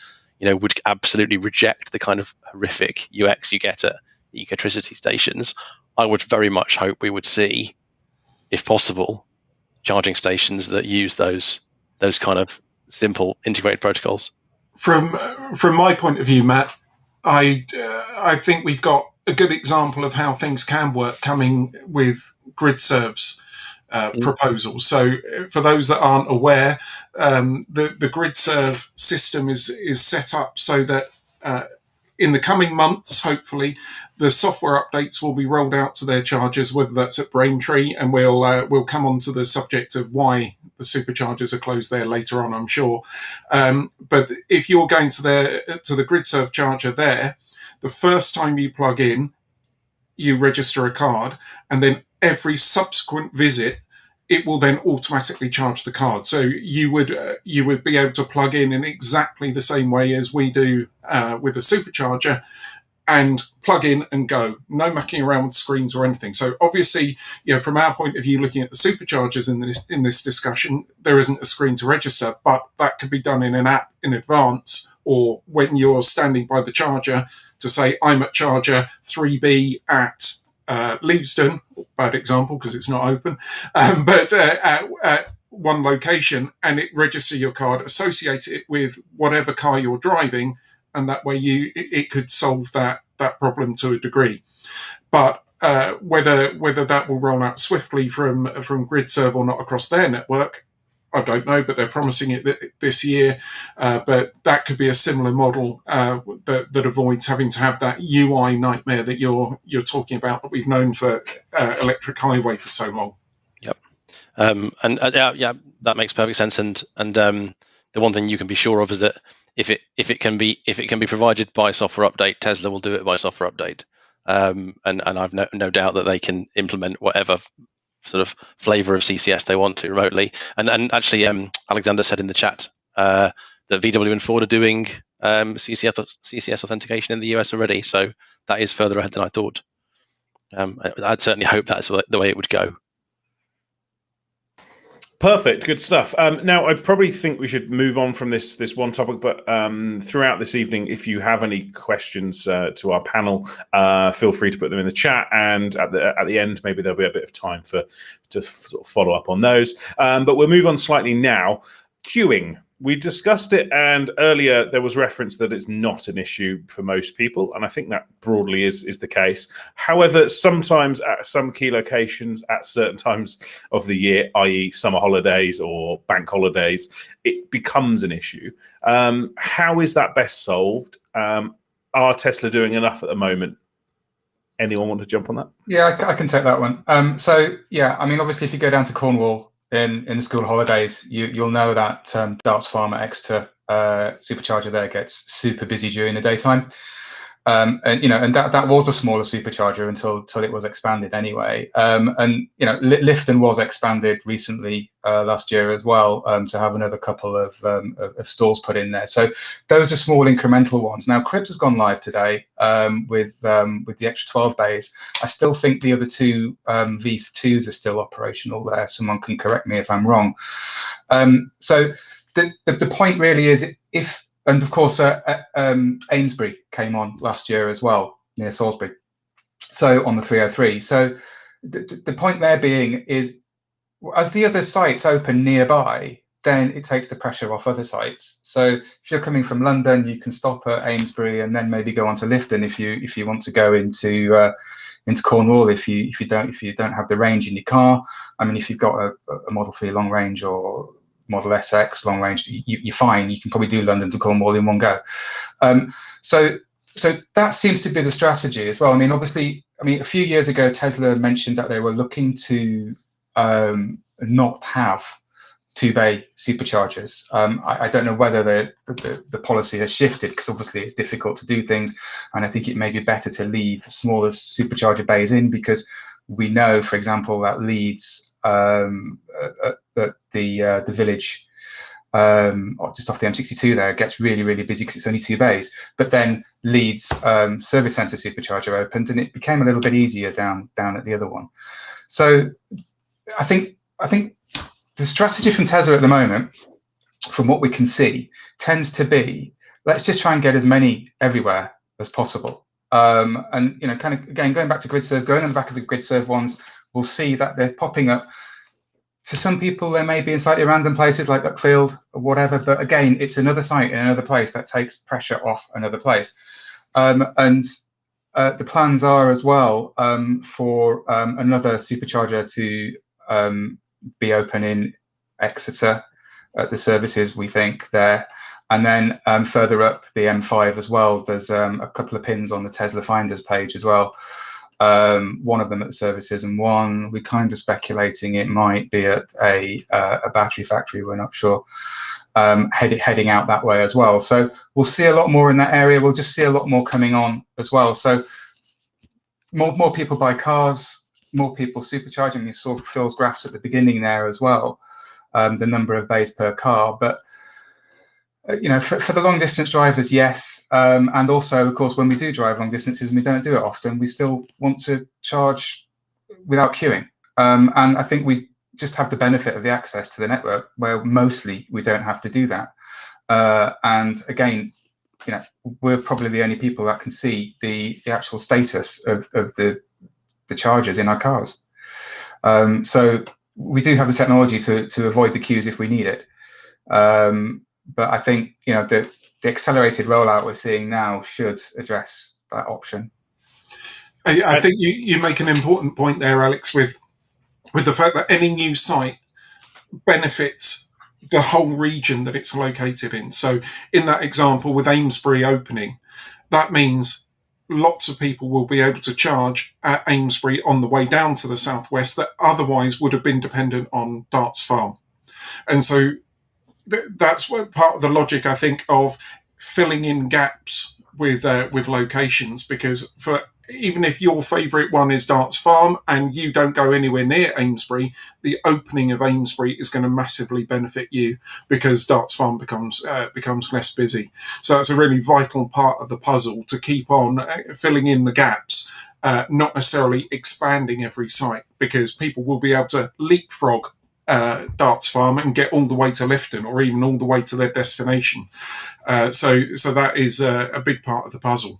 would absolutely reject the kind of horrific UX you get at ecotricity stations, I would very much hope we would see, if possible, charging stations that use those kind of simple integrated protocols. From my point of view, Matt, I think we've got a good example of how things can work coming with GridServe's proposals. So for those that aren't aware, the GridServe system is set up so that in the coming months, hopefully, the software updates will be rolled out to their chargers, whether that's at Braintree, and we'll come on to the subject of why the superchargers are closed there later on, I'm sure. But if you're going to the GridServe charger there, the first time you plug in, you register a card, and then every subsequent visit, it will then automatically charge the card. So you would be able to plug in exactly the same way as we do with a supercharger, and plug in and go. No mucking around with screens or anything. So obviously, from our point of view, looking at the superchargers in this discussion, there isn't a screen to register, but that could be done in an app in advance, or when you're standing by the charger to say, I'm at charger 3B at Leavesden, bad example because it's not open, but at one location, and it register your card, associate it with whatever car you're driving, and that way it could solve that problem to a degree. But whether that will roll out swiftly from GridServe or not across their network, I don't know, but they're promising it this year. But that could be a similar model that avoids having to have that UI nightmare that you're talking about, that we've known for electric highway for so long. Yep, yeah, that makes perfect sense. And the one thing you can be sure of is that if it can be provided by software update, Tesla will do it by software update. And I've no doubt that they can implement whatever sort of flavor of CCS they want to remotely. And actually, Alexander said in the chat that VW and Ford are doing CCS authentication in the US already. So that is further ahead than I thought. I'd certainly hope that's the way it would go. Perfect, good stuff. Now, I probably think we should move on from this one topic, but throughout this evening, if you have any questions to our panel, feel free to put them in the chat, and at the end, maybe there'll be a bit of time to sort of follow up on those. But we'll move on slightly now. Queuing. We discussed it, and earlier there was reference that it's not an issue for most people, and I think that broadly is the case. However, sometimes at some key locations at certain times of the year, i.e. summer holidays or bank holidays, it becomes an issue. How is that best solved? Are Tesla doing enough at the moment? Anyone want to jump on that? Yeah, I can take that one. So yeah, I mean, obviously if you go down to Cornwall in the school holidays, you'll know that Darts Farm at Exeter supercharger there gets super busy during the daytime, and that was a smaller supercharger until it was expanded anyway. And Lifton was expanded recently last year as well, to have another couple of stalls put in there. So those are small incremental ones. Now Cribs has gone live today with the extra 12 bays. I still think the other two V2s are still operational there. Someone can correct me if I'm wrong. So the point really is, and of course Amesbury came on last year as well, near Salisbury, so on the 303. So the point there being is, as the other sites open nearby, then it takes the pressure off other sites. So if you're coming from London, you can stop at Amesbury and then maybe go on to Lifton if you want to go into Cornwall, if you don't have the range in your car. I mean, if you've got a Model 3 long range or Model SX long range, you're fine. You can probably do London to Cornwall in one go. So that seems to be the strategy as well. I mean, obviously, a few years ago, Tesla mentioned that they were looking to not have 2-bay superchargers. I don't know whether the policy has shifted, because obviously it's difficult to do things, and I think it may be better to leave smaller supercharger bays in, because we know, for example, that Leeds the village just off the M62 there gets really, really busy because it's only 2 bays. But then Leeds service centre supercharger opened, and it became a little bit easier down at the other one. So I think the strategy from Tesla at the moment, from what we can see, tends to be let's just try and get as many everywhere as possible. And kind of again going back to GridServe, going on the back of the GridServe ones, we'll see that they're popping up. To some people, they may be in slightly random places like Uckfield or whatever, but again, it's another site in another place that takes pressure off another place. And the plans are as well for another supercharger to be open in Exeter at the services, we think, there. And then further up the M5 as well, there's a couple of pins on the Tesla Finders page as well. One of them at the services, and one we're kind of speculating it might be at a battery factory. We're not sure. Heading out that way as well. So we'll see a lot more in that area. We'll just see a lot more coming on as well. So more people buy cars, more people supercharging. You saw Phil's graphs at the beginning there as well, the number of bays per car. But for the long distance drivers, yes. And also, of course, when we do drive long distances and we don't do it often, we still want to charge without queuing. And I think we just have the benefit of the access to the network where mostly we don't have to do that. And again, we're probably the only people that can see the actual status of the chargers in our cars. So we do have the technology to avoid the queues if we need it. But I think the accelerated rollout we're seeing now should address that option. I think you make an important point there, Alex, with the fact that any new site benefits the whole region that it's located in. So in that example with Amesbury opening, that means lots of people will be able to charge at Amesbury on the way down to the southwest that otherwise would have been dependent on Darts Farm. And so that's what part of the logic, I think, of filling in gaps with locations, because even if your favourite one is Darts Farm and you don't go anywhere near Amesbury, the opening of Amesbury is going to massively benefit you because Darts Farm becomes less busy. So that's a really vital part of the puzzle, to keep on filling in the gaps, not necessarily expanding every site, because people will be able to leapfrog Darts Farm and get all the way to Lifton or even all the way to their destination. So that is a big part of the puzzle.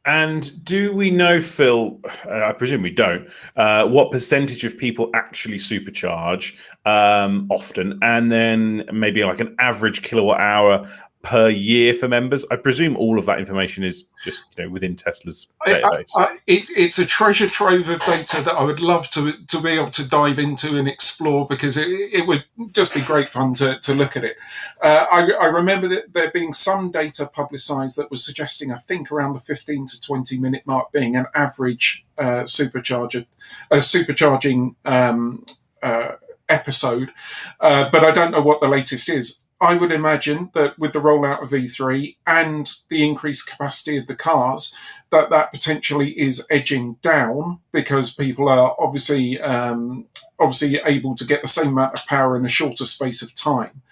And do we know, Phil, I presume we don't, what percentage of people actually supercharge often, and then maybe like an average kilowatt hour per year for members? I presume all of that information is just within Tesla's database. It's a treasure trove of data that I would love to be able to dive into and explore, because it would just be great fun to look at it. I remember that there being some data publicised that was suggesting, I think, around the 15 to 20 minute mark being an average supercharging episode, but I don't know what the latest is. I would imagine that with the rollout of V3 and the increased capacity of the cars, that potentially is edging down, because people are obviously able to get the same amount of power in a shorter space of time.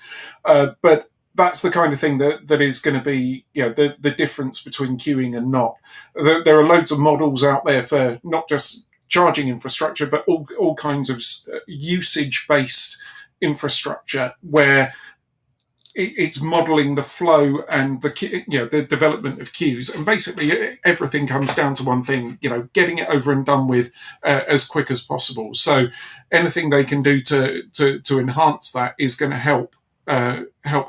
But that's the kind of thing that is going to be the difference between queuing and not. There are loads of models out there for not just charging infrastructure, but all kinds of usage-based infrastructure where it's modelling the flow and the development of queues, and basically everything comes down to one thing: getting it over and done with as quick as possible. So anything they can do to enhance that is going to help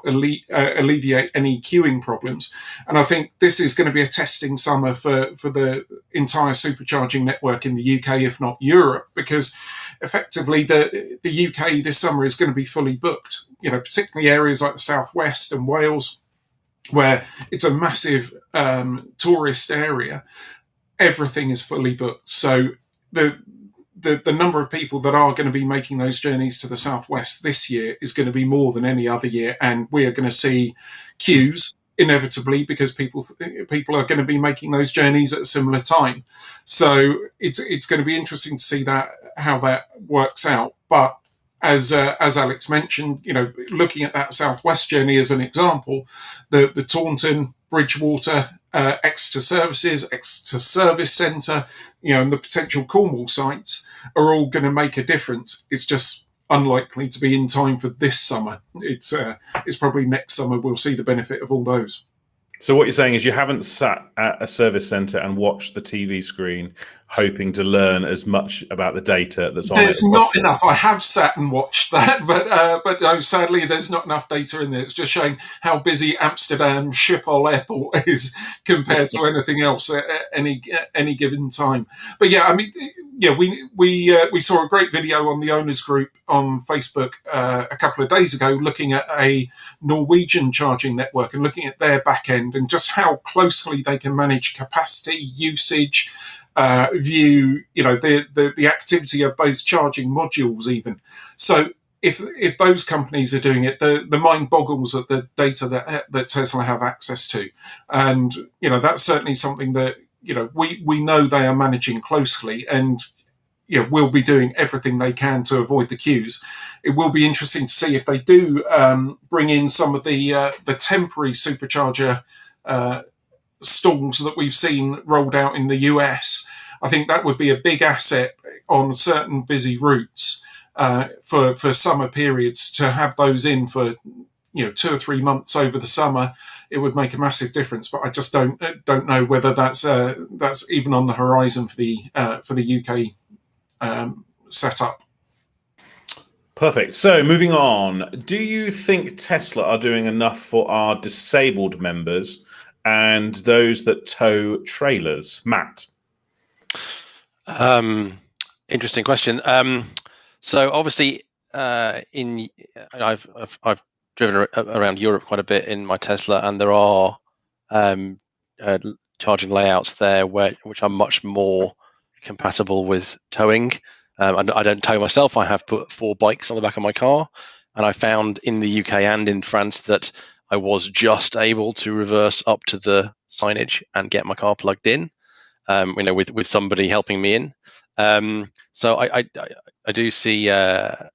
alleviate any queuing problems. And I think this is going to be a testing summer for the entire supercharging network in the UK, if not Europe, because effectively the UK this summer is going to be fully booked, particularly areas like the Southwest and Wales, where it's a massive tourist area. Everything is fully booked. So the number of people that are going to be making those journeys to the Southwest this year is going to be more than any other year. And we are going to see queues inevitably, because people are going to be making those journeys at a similar time. So it's going to be interesting to see how that works out. But as Alex mentioned, looking at that Southwest journey as an example, the Taunton, Bridgewater, Exeter Services, Exeter Service Centre, and the potential Cornwall sites are all going to make a difference. It's just unlikely to be in time for this summer. It's probably next summer we'll see the benefit of all those. So what you're saying is you haven't sat at a service centre and watched the TV screen hoping to learn as much about the data that's on it. There's not enough. I have sat and watched that, but no, sadly, there's not enough data in there. It's just showing how busy Amsterdam Schiphol Airport is compared to anything else at any given time. But yeah, I mean, yeah, we saw a great video on the owners group on Facebook a couple of days ago, looking at a Norwegian charging network and looking at their back end and just how closely they can manage capacity, usage, view, the activity of those charging modules even. So if those companies are doing it, the mind boggles at the data that Tesla have access to. And, that's certainly something that, we know they are managing closely, and will be doing everything they can to avoid the queues. It will be interesting to see if they do bring in some of the temporary supercharger stalls that we've seen rolled out in the US. I think that would be a big asset on certain busy routes for summer periods, to have those in for 2 or 3 months over the summer. It would make a massive difference, but I just don't know whether that's even on the horizon for the UK setup. Perfect. So moving on, do you think Tesla are doing enough for our disabled members and those that tow trailers? Matt? Interesting question. So obviously, I've driven around Europe quite a bit in my Tesla, and there are charging layouts there which are much more compatible with towing. I don't tow myself. I have put 4 bikes on the back of my car, and I found in the UK and in France that I was just able to reverse up to the signage and get my car plugged in, with somebody helping me in. So I do see that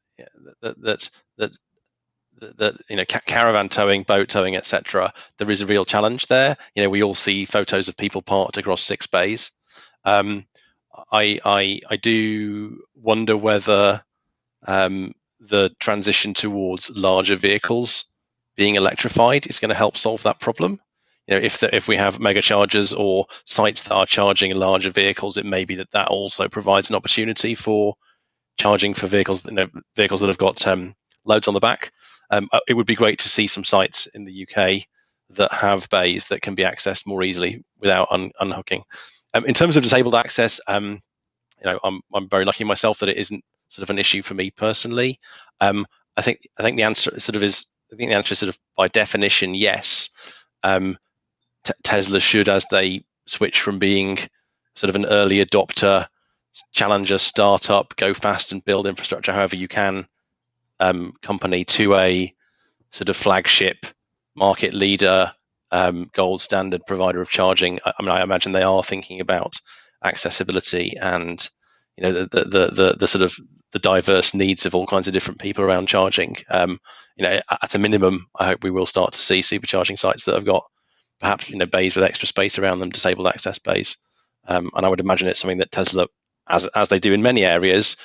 caravan towing, boat towing, etc. There is a real challenge there. We all see photos of people parked across 6 bays. I do wonder whether the transition towards larger vehicles being electrified is going to help solve that problem. If we have mega chargers or sites that are charging larger vehicles, it may be that also provides an opportunity for charging for vehicles, vehicles that have got loads on the back. It would be great to see some sites in the UK that have bays that can be accessed more easily without unhooking. In terms of disabled access, I'm very lucky myself that it isn't sort of an issue for me personally. I think the answer is by definition yes. Tesla should, as they switch from being sort of an early adopter, challenger, startup, go fast and build infrastructure however you can company, to a sort of flagship market leader, gold standard provider of charging. I imagine they are thinking about accessibility and the sort of the diverse needs of all kinds of different people around charging. At a minimum, I hope we will start to see supercharging sites that have got perhaps bays with extra space around them, disabled access bays, and I would imagine it's something that Tesla, as they do in many areas,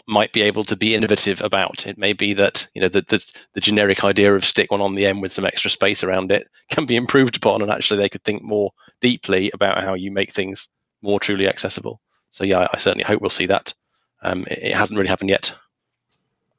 might be able to be innovative about. It may be that the generic idea of stick one on the end with some extra space around it can be improved upon, and actually they could think more deeply about how you make things more truly accessible. So yeah, I certainly hope we'll see that. It hasn't really happened yet.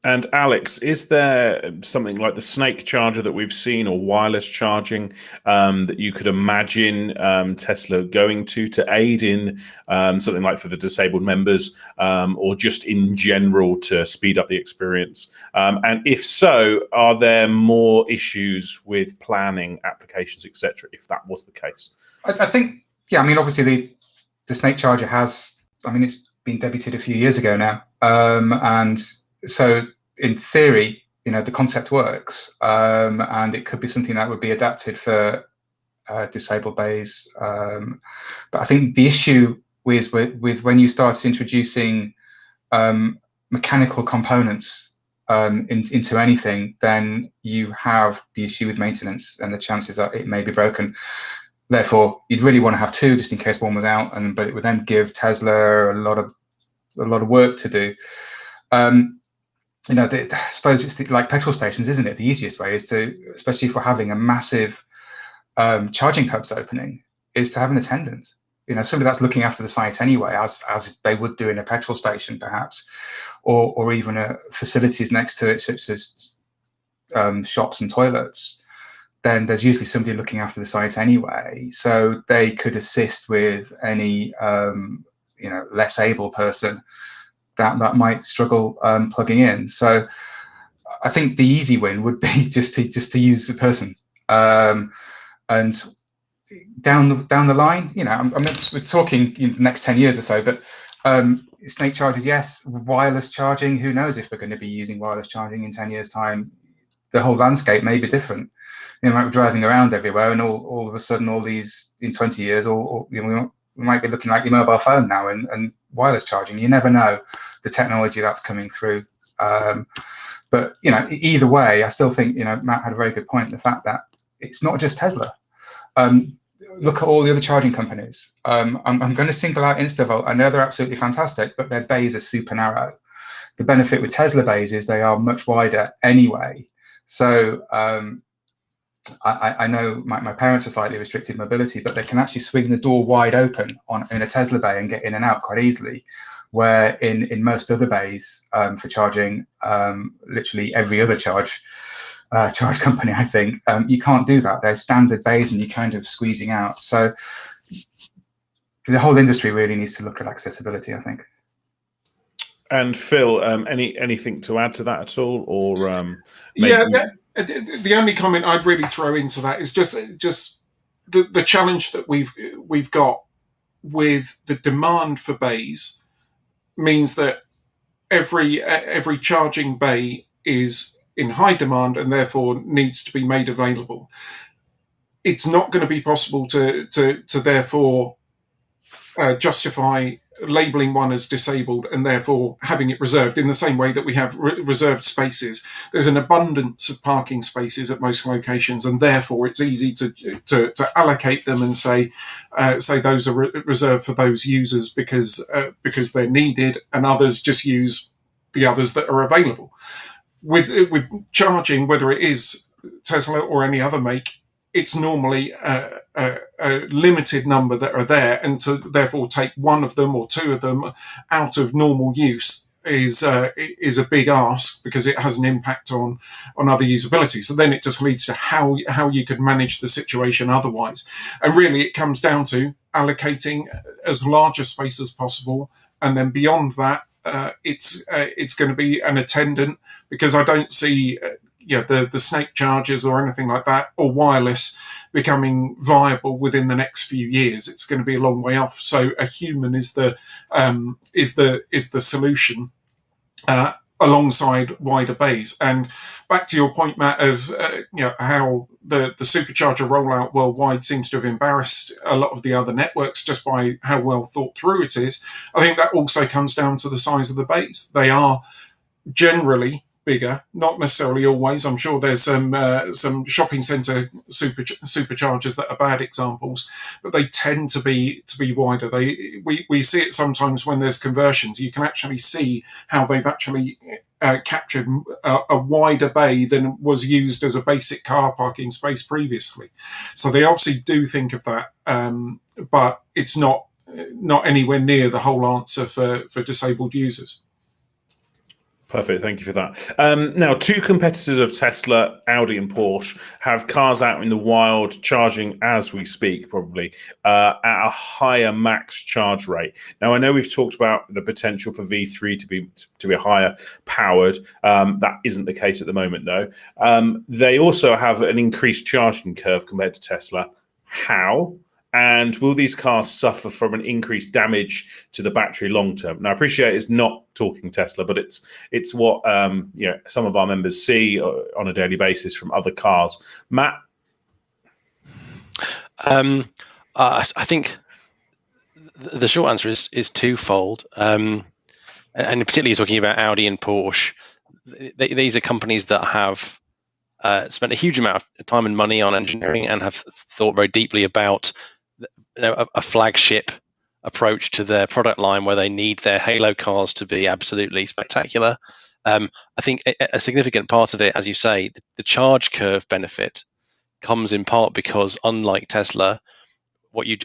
And Alex, is there something like the Snake charger that we've seen, or wireless charging, that you could imagine Tesla going to aid in something like for the disabled members, or just in general to speed up the experience? And if so, are there more issues with planning, applications, etc., if that was the case? I think, yeah, obviously the Snake charger has, it's been debuted a few years ago now. And so in theory, the concept works, and it could be something that would be adapted for disabled bays. But I think the issue with when you start introducing mechanical components into anything, then you have the issue with maintenance and the chances that it may be broken. Therefore, you'd really want to have 2 just in case one was out, but it would then give Tesla a lot of work to do. I suppose it's like petrol stations, isn't it? The easiest way is to, especially if we're having a massive charging hubs opening, is to have an attendant. Somebody that's looking after the site anyway, as they would do in a petrol station, perhaps, or even facilities next to it, such as shops and toilets. Then there's usually somebody looking after the site anyway, so they could assist with any less able person that might struggle plugging in. So I think the easy win would be just to use the person, and down the line, we're talking the next 10 years or so, but snake chargers, yes. Wireless charging, who knows if we're going to be using wireless charging in 10 years' time? The whole landscape may be different. We might be driving around everywhere, and all of a sudden, all these in 20 years, we might be looking like your mobile phone now and wireless charging. You never know the technology that's coming through. But either way, I still think Matt had a very good point. The fact that it's not just Tesla. Look at all the other charging companies. I'm going to single out InstaVolt. I know they're absolutely fantastic, but their bays are super narrow. The benefit with Tesla bays is they are much wider anyway. So I know my parents are slightly restricted mobility, but they can actually swing the door wide open in a Tesla bay and get in and out quite easily. Where in most other bays for charging, literally every other charge company, I think, you can't do that. They're standard bays and you're kind of squeezing out. So the whole industry really needs to look at accessibility, I think. And Phil, anything to add to that at all, or the only comment I'd really throw into that is just the challenge that we've got with the demand for bays means that every charging bay is in high demand and therefore needs to be made available. It's not going to be possible to therefore justify labeling one as disabled and therefore having it reserved in the same way that we have reserved spaces. There's an abundance of parking spaces at most locations, and therefore it's easy to allocate them and say those are reserved for those users because they're needed, and others just use the others that are available. With charging, whether it is Tesla or any other make, it's normally a limited number that are there, and to therefore take one of them or two of them out of normal use is a big ask, because it has an impact on other usability. So then it just leads to how you could manage the situation otherwise. And really it comes down to allocating as large a space as possible, and then beyond that it's going to be an attendant, because I don't see the snake chargers or anything like that, or wireless, becoming viable within the next few years. It's going to be a long way off. So a human is the solution alongside wider bays. And back to your point, Matt, of how the supercharger rollout worldwide seems to have embarrassed a lot of the other networks just by how well thought through it is. I think that also comes down to the size of the bays. They are generally bigger, not necessarily always. I'm sure there's some shopping centre superchargers that are bad examples, but they tend to be wider. We see it sometimes when there's conversions. You can actually see how they've actually captured a wider bay than was used as a basic car parking space previously. So they obviously do think of that, but it's not anywhere near the whole answer for disabled users. Perfect, thank you for that. Now, two competitors of Tesla, Audi and Porsche, have cars out in the wild charging as we speak, probably, at a higher max charge rate. Now, I know we've talked about the potential for V3 to be higher powered. That isn't the case at the moment, though. They also have an increased charging curve compared to Tesla. How? And will these cars suffer from an increased damage to the battery long term? Now, I appreciate it's not talking Tesla, but it's what some of our members see on a daily basis from other cars. Matt? I think the short answer is twofold. And particularly talking about Audi and Porsche, these are companies that have spent a huge amount of time and money on engineering and have thought very deeply about a flagship approach to their product line, where they need their halo cars to be absolutely spectacular. I think a significant part of it, as you say, the charge curve benefit comes in part because, unlike Tesla, what you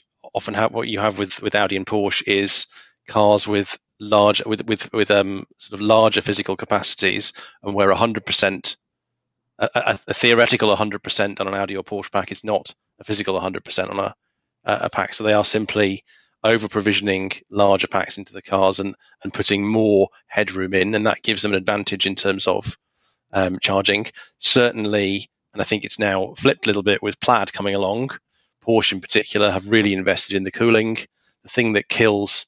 have with Audi and Porsche is cars with sort of larger physical capacities, and where 100%, a theoretical 100% on an Audi or Porsche pack is not a physical 100% on a pack. So they are simply over provisioning larger packs into the cars and putting more headroom in, and that gives them an advantage in terms of charging. Certainly, and I think it's now flipped a little bit with Plaid coming along. Porsche in particular have really invested in the cooling. The thing that kills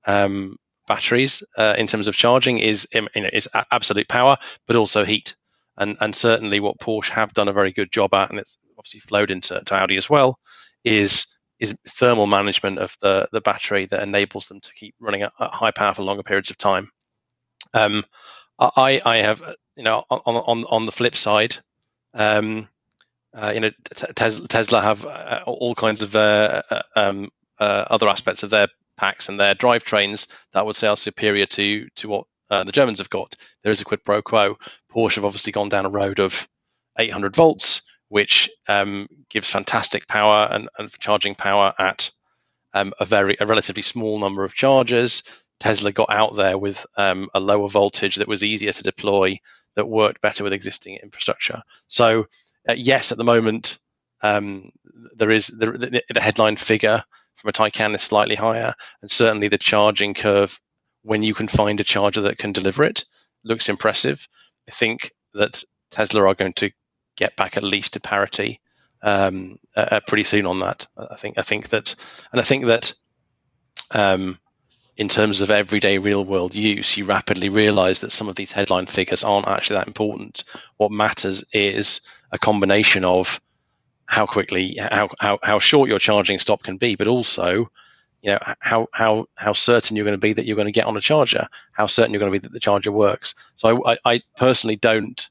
batteries in terms of charging is absolute power, but also heat. And certainly what Porsche have done a very good job at, and it's obviously flowed into Audi as well, is thermal management of the battery that enables them to keep running at high power for longer periods of time. I have, on the flip side, Tesla have all kinds of other aspects of their packs and their drivetrains that I would say are superior to what the Germans have got. There is a quid pro quo. Porsche have obviously gone down a road of 800 volts, which gives fantastic power and charging power at a relatively small number of chargers. Tesla got out there with a lower voltage that was easier to deploy, that worked better with existing infrastructure. So yes, at the moment, there is the headline figure from a Taycan is slightly higher, and certainly the charging curve, when you can find a charger that can deliver it, looks impressive. I think that Tesla are going to get back at least to parity pretty soon on that. I think that in terms of everyday real world use, you rapidly realize that some of these headline figures aren't actually that important. What matters is a combination of how quickly, how short your charging stop can be, but also, how certain you're going to be that you're going to get on a charger, how certain you're going to be that the charger works. So I personally don't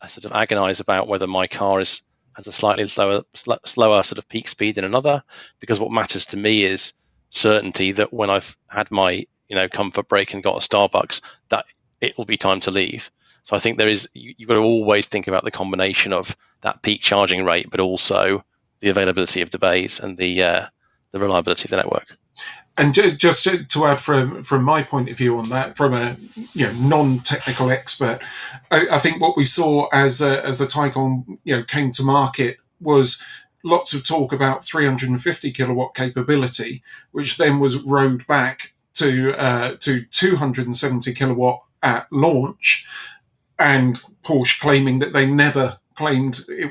sort of agonize about whether my car has a slightly slower sort of peak speed than another, because what matters to me is certainty that when I've had my comfort break and got a Starbucks, that it will be time to leave. So I think you've got to always think about the combination of that peak charging rate, but also the availability of the bays and the reliability of the network. And just to add from my point of view on that, from a non-technical expert, I think what we saw as the Taycan came to market was lots of talk about 350 kilowatt capability, which then was rode back to 270 kilowatt at launch, and Porsche claiming that they never claimed it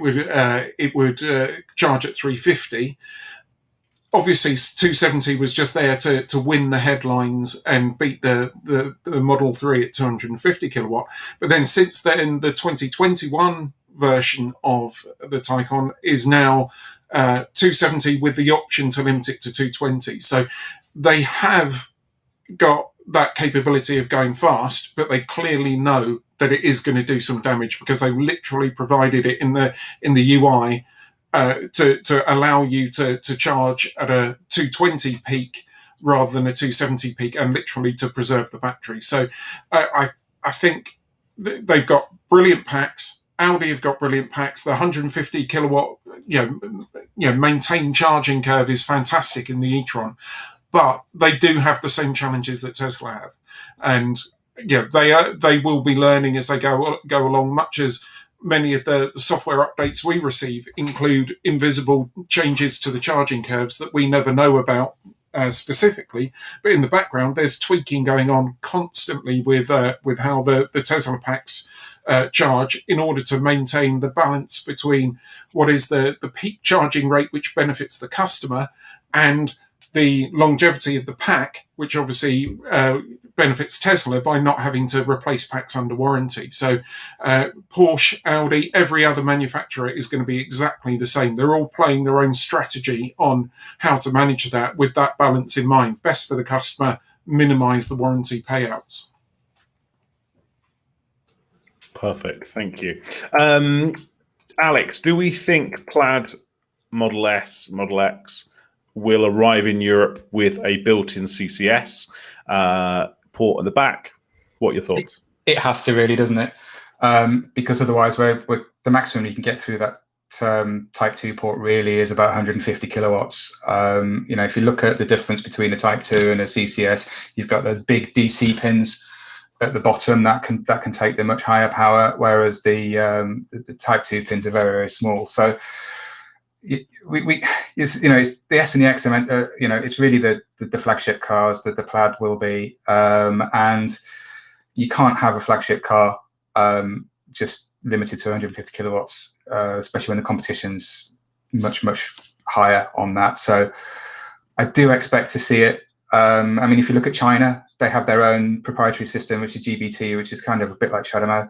would charge at 350. Obviously, 270 was just there to win the headlines and beat the Model 3 at 250 kilowatt. But then since then, the 2021 version of the Taycan is now 270 with the option to limit it to 220. So they have got that capability of going fast, but they clearly know that it is going to do some damage, because they literally provided it in the UI to allow you to charge at a 220 peak rather than a 270 peak, and literally to preserve the battery. So I think they've got brilliant packs. Audi have got brilliant packs. The 150 kilowatt maintained charging curve is fantastic in the e-tron, but they do have the same challenges that Tesla have, and they will be learning as they go along, much as many of the software updates we receive include invisible changes to the charging curves that we never know about specifically, but in the background there's tweaking going on constantly with how the Tesla packs charge, in order to maintain the balance between what is the peak charging rate, which benefits the customer, and the longevity of the pack, which obviously benefits Tesla by not having to replace packs under warranty. So Porsche, Audi, every other manufacturer is going to be exactly the same. They're all playing their own strategy on how to manage that, with that balance in mind. Best for the customer, minimize the warranty payouts. Perfect, thank you. Alex, do we think Plaid Model S, Model X will arrive in Europe with a built-in CCS port at the back? What are your thoughts? it has to really, doesn't it? Because otherwise, we're the maximum you can get through that Type 2 port really is about 150 kilowatts. If you look at the difference between a Type 2 and a CCS, you've got those big DC pins at the bottom that can take the much higher power, whereas the Type 2 pins are very, very small. So it's the S and the X. It's really the flagship cars that the Plaid will be, and you can't have a flagship car just limited to 150 kilowatts, especially when the competition's much, much higher on that. So I do expect to see it. If you look at China, they have their own proprietary system, which is GBT, which is kind of a bit like Shadow.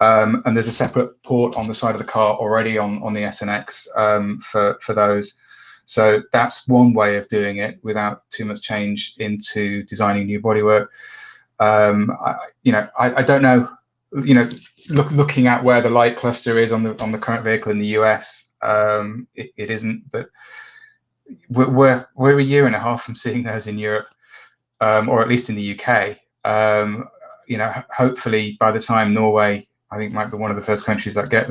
And there's a separate port on the side of the car already on the S and X for those. So that's one way of doing it without too much change into designing new bodywork. I don't know. Looking at where the light cluster is on the current vehicle in the US, it isn't. But we're a year and a half from seeing those in Europe, or at least in the UK. Hopefully by the time Norway, I think, might be one of the first countries that get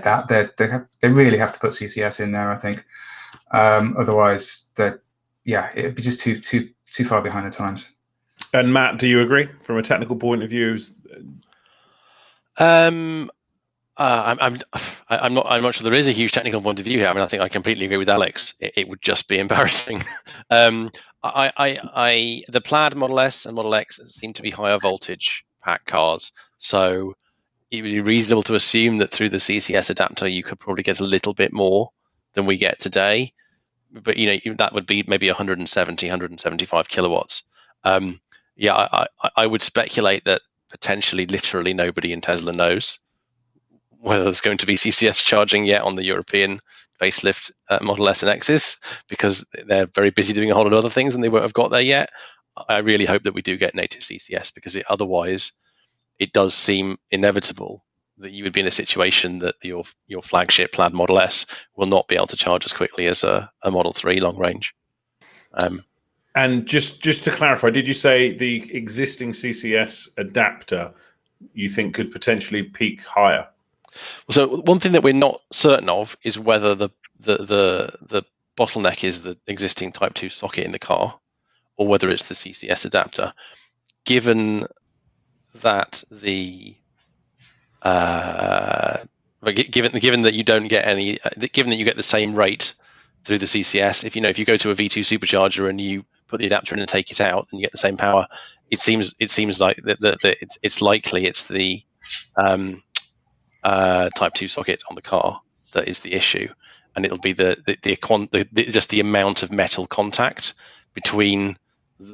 that. They really have to put CCS in there, I think. Otherwise, it'd be just too far behind the times. And Matt, do you agree from a technical point of view? I'm not sure there is a huge technical point of view here. I think I completely agree with Alex. It would just be embarrassing. The Plaid Model S and Model X seem to be higher voltage pack cars, so it would be reasonable to assume that through the CCS adapter you could probably get a little bit more than we get today. But that would be maybe 170, 175 kilowatts. I would speculate that potentially literally nobody in Tesla knows whether there's going to be CCS charging yet on the European facelift Model S and X's, because they're very busy doing a whole lot of other things and they won't have got there yet. I really hope that we do get native CCS, because otherwise it does seem inevitable that you would be in a situation that your flagship Plaid Model S will not be able to charge as quickly as a Model 3 long range. And just to clarify, did you say the existing CCS adapter you think could potentially peak higher? So one thing that we're not certain of is whether the bottleneck is the existing Type 2 socket in the car, or whether it's the CCS adapter. Given that given that you don't get any, given that you get the same rate through the CCS, if you go to a V2 supercharger and you put the adapter in and take it out and you get the same power, it seems like it's likely it's the Type 2 socket on the car that is the issue, and it'll be just the amount of metal contact between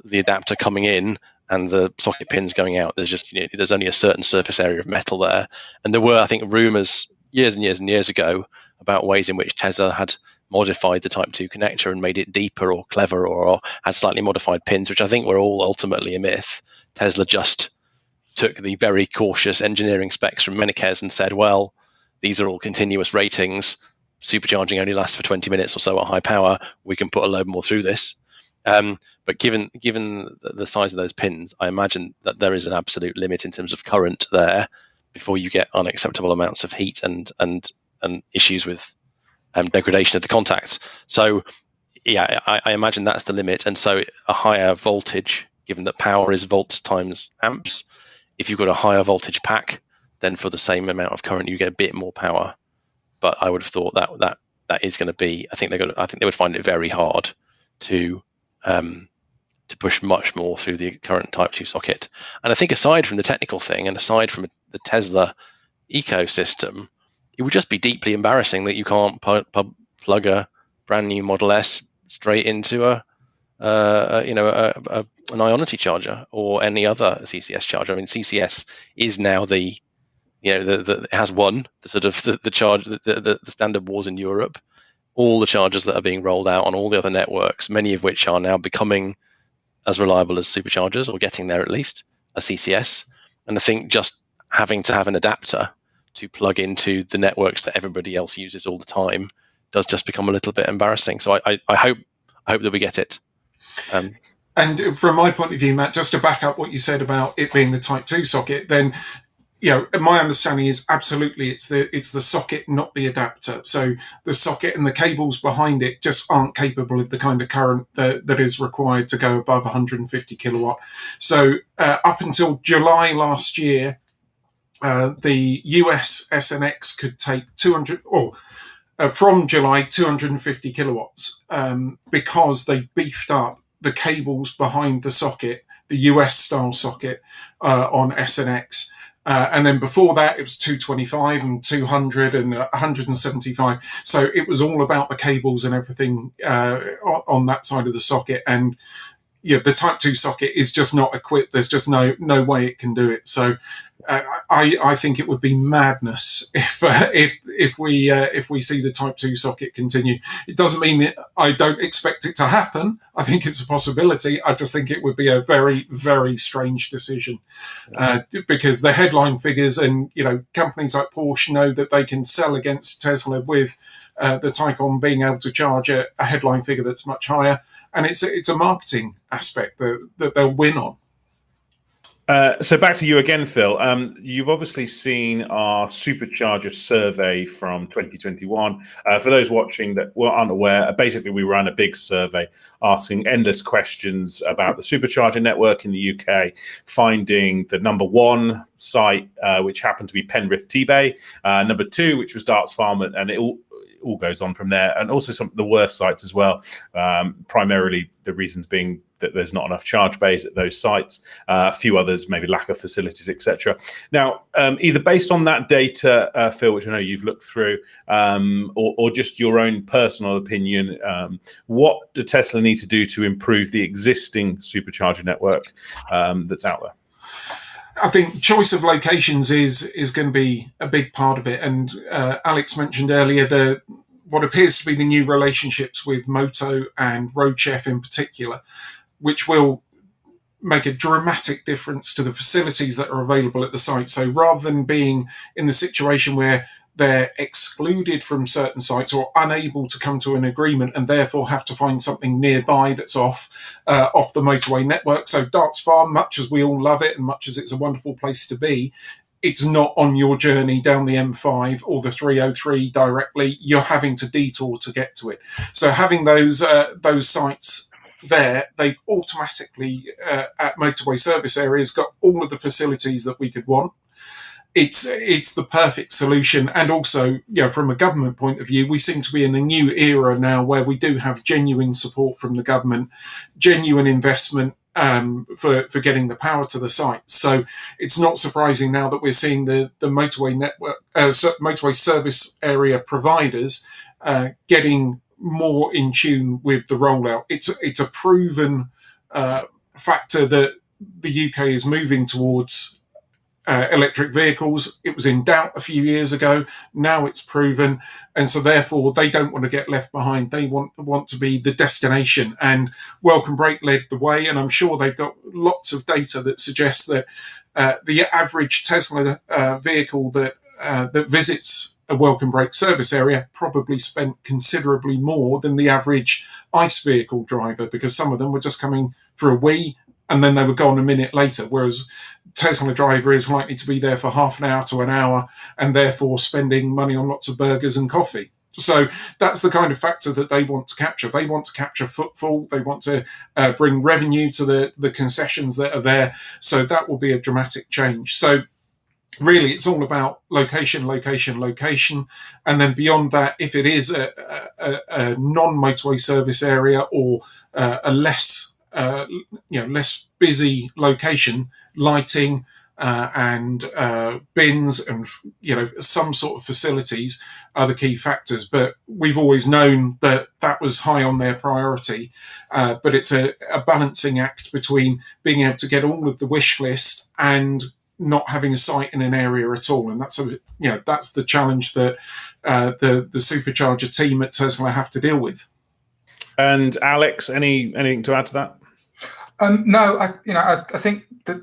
the adapter coming in and the socket pins going out. There's only a certain surface area of metal there, and there were, I think, rumors years and years and years ago about ways in which Tesla had modified the Type 2 connector and made it deeper or clever, or had slightly modified pins, which I think were all ultimately a myth. Tesla just took the very cautious engineering specs from Menikes and said, well, these are all continuous ratings. Supercharging only lasts for 20 minutes or so at high power. We can put a load more through this. But given the size of those pins, I imagine that there is an absolute limit in terms of current there before you get unacceptable amounts of heat and issues with degradation of the contacts. So yeah, I imagine that's the limit. And so a higher voltage, given that power is volts times amps, if you've got a higher voltage pack, then for the same amount of current you get a bit more power. But I would have thought that is going to be, I think they would find it very hard to push much more through the current Type 2 socket. And I think aside from the technical thing and aside from the Tesla ecosystem, it would just be deeply embarrassing that you can't plug a brand new Model S straight into an Ionity charger or any other CCS charger. I mean, CCS is now it has won the sort of the standard wars in Europe. All the chargers that are being rolled out on all the other networks, many of which are now becoming as reliable as superchargers, or getting there at least, a CCS. And I think just having to have an adapter to plug into the networks that everybody else uses all the time does just become a little bit embarrassing. So I hope that we get it. And from my point of view, Matt, just to back up what you said about it being the Type 2 socket, then my understanding is absolutely it's the socket, not the adapter. So the socket and the cables behind it just aren't capable of the kind of current that is required to go above 150 kilowatt. So up until July last year, the US SNX could take 200, from July 250 kilowatts, because they beefed up the cables behind the socket, the US style socket on SNX. And then before that, it was 225 and 200 and 175. So it was all about the cables and everything on that side of the socket. And the Type 2 socket is just not equipped. There's just no way it can do it. So I think it would be madness if we see the Type 2 socket continue. It doesn't mean that I don't expect it to happen. I think it's a possibility. I just think it would be a very, very strange decision, because the headline figures and companies like Porsche know that they can sell against Tesla with the Taycan being able to charge a headline figure that's much higher, and it's a marketing aspect that they'll win on. So back to you again, Phil. You've obviously seen our Supercharger survey from 2021. For those watching that were unaware, basically we ran a big survey asking endless questions about the Supercharger network in the UK, finding the number one site, which happened to be Penrith T-Bay, number two, which was Darts Farm, and it all goes on from there, and also some of the worst sites as well, primarily the reasons being that there's not enough charge bays at those sites, a few others, maybe lack of facilities, etc. Now, either based on that data, Phil, which I know you've looked through, or just your own personal opinion, what do Tesla need to do to improve the existing supercharger network that's out there? I think choice of locations is going to be a big part of it. And Alex mentioned earlier what appears to be the new relationships with Moto and Roadchef in particular, which will make a dramatic difference to the facilities that are available at the site. So rather than being in the situation where they're excluded from certain sites or unable to come to an agreement and therefore have to find something nearby that's off the motorway network. So Darts Farm, much as we all love it and much as it's a wonderful place to be, it's not on your journey down the M5 or the 303 directly. You're having to detour to get to it. So having those sites there, they've automatically at motorway service areas got all of the facilities that we could want. It's the perfect solution. And also, from a government point of view, we seem to be in a new era now where we do have genuine support from the government, genuine investment for getting the power to the site. So it's not surprising now that we're seeing the motorway network, motorway service area providers getting more in tune with the rollout. It's a proven factor that the UK is moving towards electric vehicles. It was in doubt a few years ago. Now it's proven, and so therefore they don't want to get left behind. They want to be the destination. And Welcome Break led the way, and I'm sure they've got lots of data that suggests that the average Tesla vehicle that visits a Welcome Break service area probably spent considerably more than the average ICE vehicle driver, because some of them were just coming for a wee and then they were gone a minute later, whereas Tesla driver is likely to be there for half an hour to an hour and therefore spending money on lots of burgers and coffee. So that's the kind of factor that they want to capture. They want to capture footfall. They want to bring revenue to the concessions that are there. So that will be a dramatic change. So really, it's all about location, location, location. And then beyond that, if it is a non-motorway service area or a less busy location, lighting and bins and some sort of facilities are the key factors. But we've always known that was high on their priority. But it's a balancing act between being able to get all of the wish list and not having a site in an area at all. And that's the challenge that the Supercharger team at Tesla have to deal with. And Alex, anything to add to that? No, I think that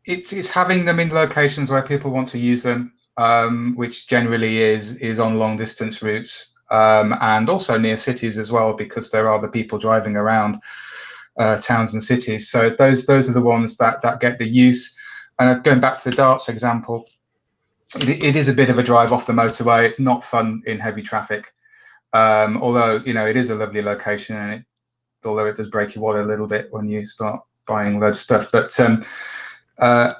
it's having them in locations where people want to use them, which generally is on long distance routes, and also near cities as well, because there are the people driving around towns and cities. So those are the ones that get the use. And going back to the darts example, it is a bit of a drive off the motorway. It's not fun in heavy traffic, although it is a lovely location, and although it does break your wallet a little bit when you start buying loads of stuff. But so I'm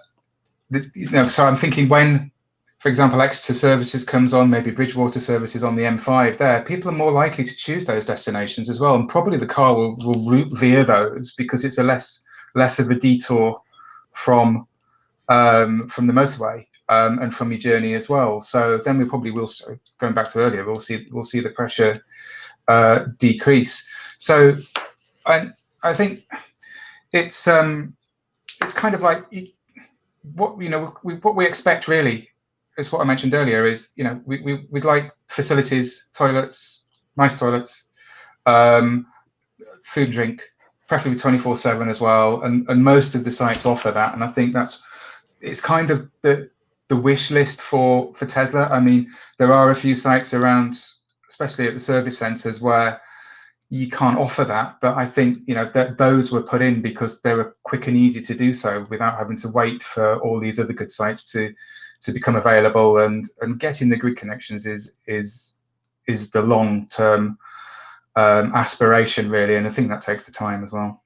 thinking, when, for example, Exeter services comes on, maybe Bridgewater services on the M5 there, people are more likely to choose those destinations as well, and probably the car will route via those, because it's a less of a detour from the motorway, and from your journey as well. So then we probably will, going back to earlier, we'll see the pressure decrease. So I think it's kind of like what we expect really is what I mentioned earlier, is we'd like facilities, toilets, nice toilets, food and drink, preferably 24/7 as well, and most of the sites offer that. And I think it's kind of the wish list for Tesla. I mean, there are a few sites around, especially at the service centres, where you can't offer that, but I think that those were put in because they were quick and easy to do so without having to wait for all these other good sites to become available. And getting the grid connections is the long-term aspiration really, and I think that takes the time as well.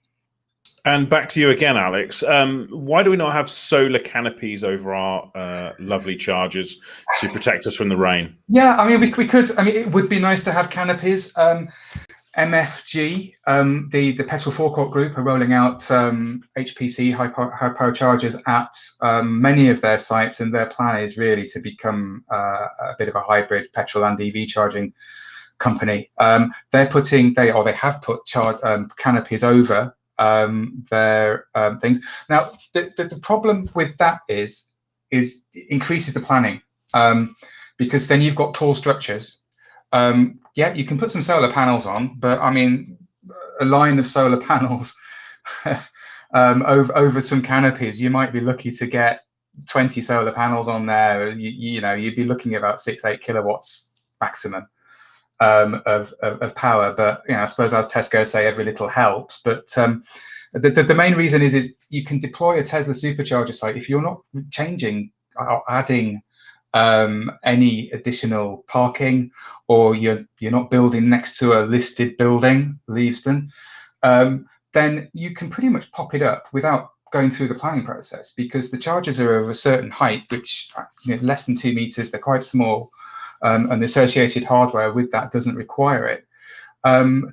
And back to you again, Alex. Why do we not have solar canopies over our lovely chargers to protect us from the rain? Yeah, I mean, we could. I mean, it would be nice to have canopies. MFG, the petrol forecourt group, are rolling out HPC, high power chargers at many of their sites, and their plan is really to become a bit of a hybrid petrol and EV charging company. They have put canopies over their things. Now, the problem with that is it increases the planning, because then you've got tall structures. Yeah, you can put some solar panels on, but I mean, a line of solar panels over some canopies, you might be lucky to get 20 solar panels on there. You'd be looking at about 6-8 kilowatts maximum of power. But I suppose, as Tesco say, every little helps. But the main reason is you can deploy a Tesla supercharger site if you're not changing or adding any additional parking, or you're not building next to a listed building, Leavesden, then you can pretty much pop it up without going through the planning process, because the chargers are of a certain height, which less than 2 meters, they're quite small, and the associated hardware with that doesn't require it.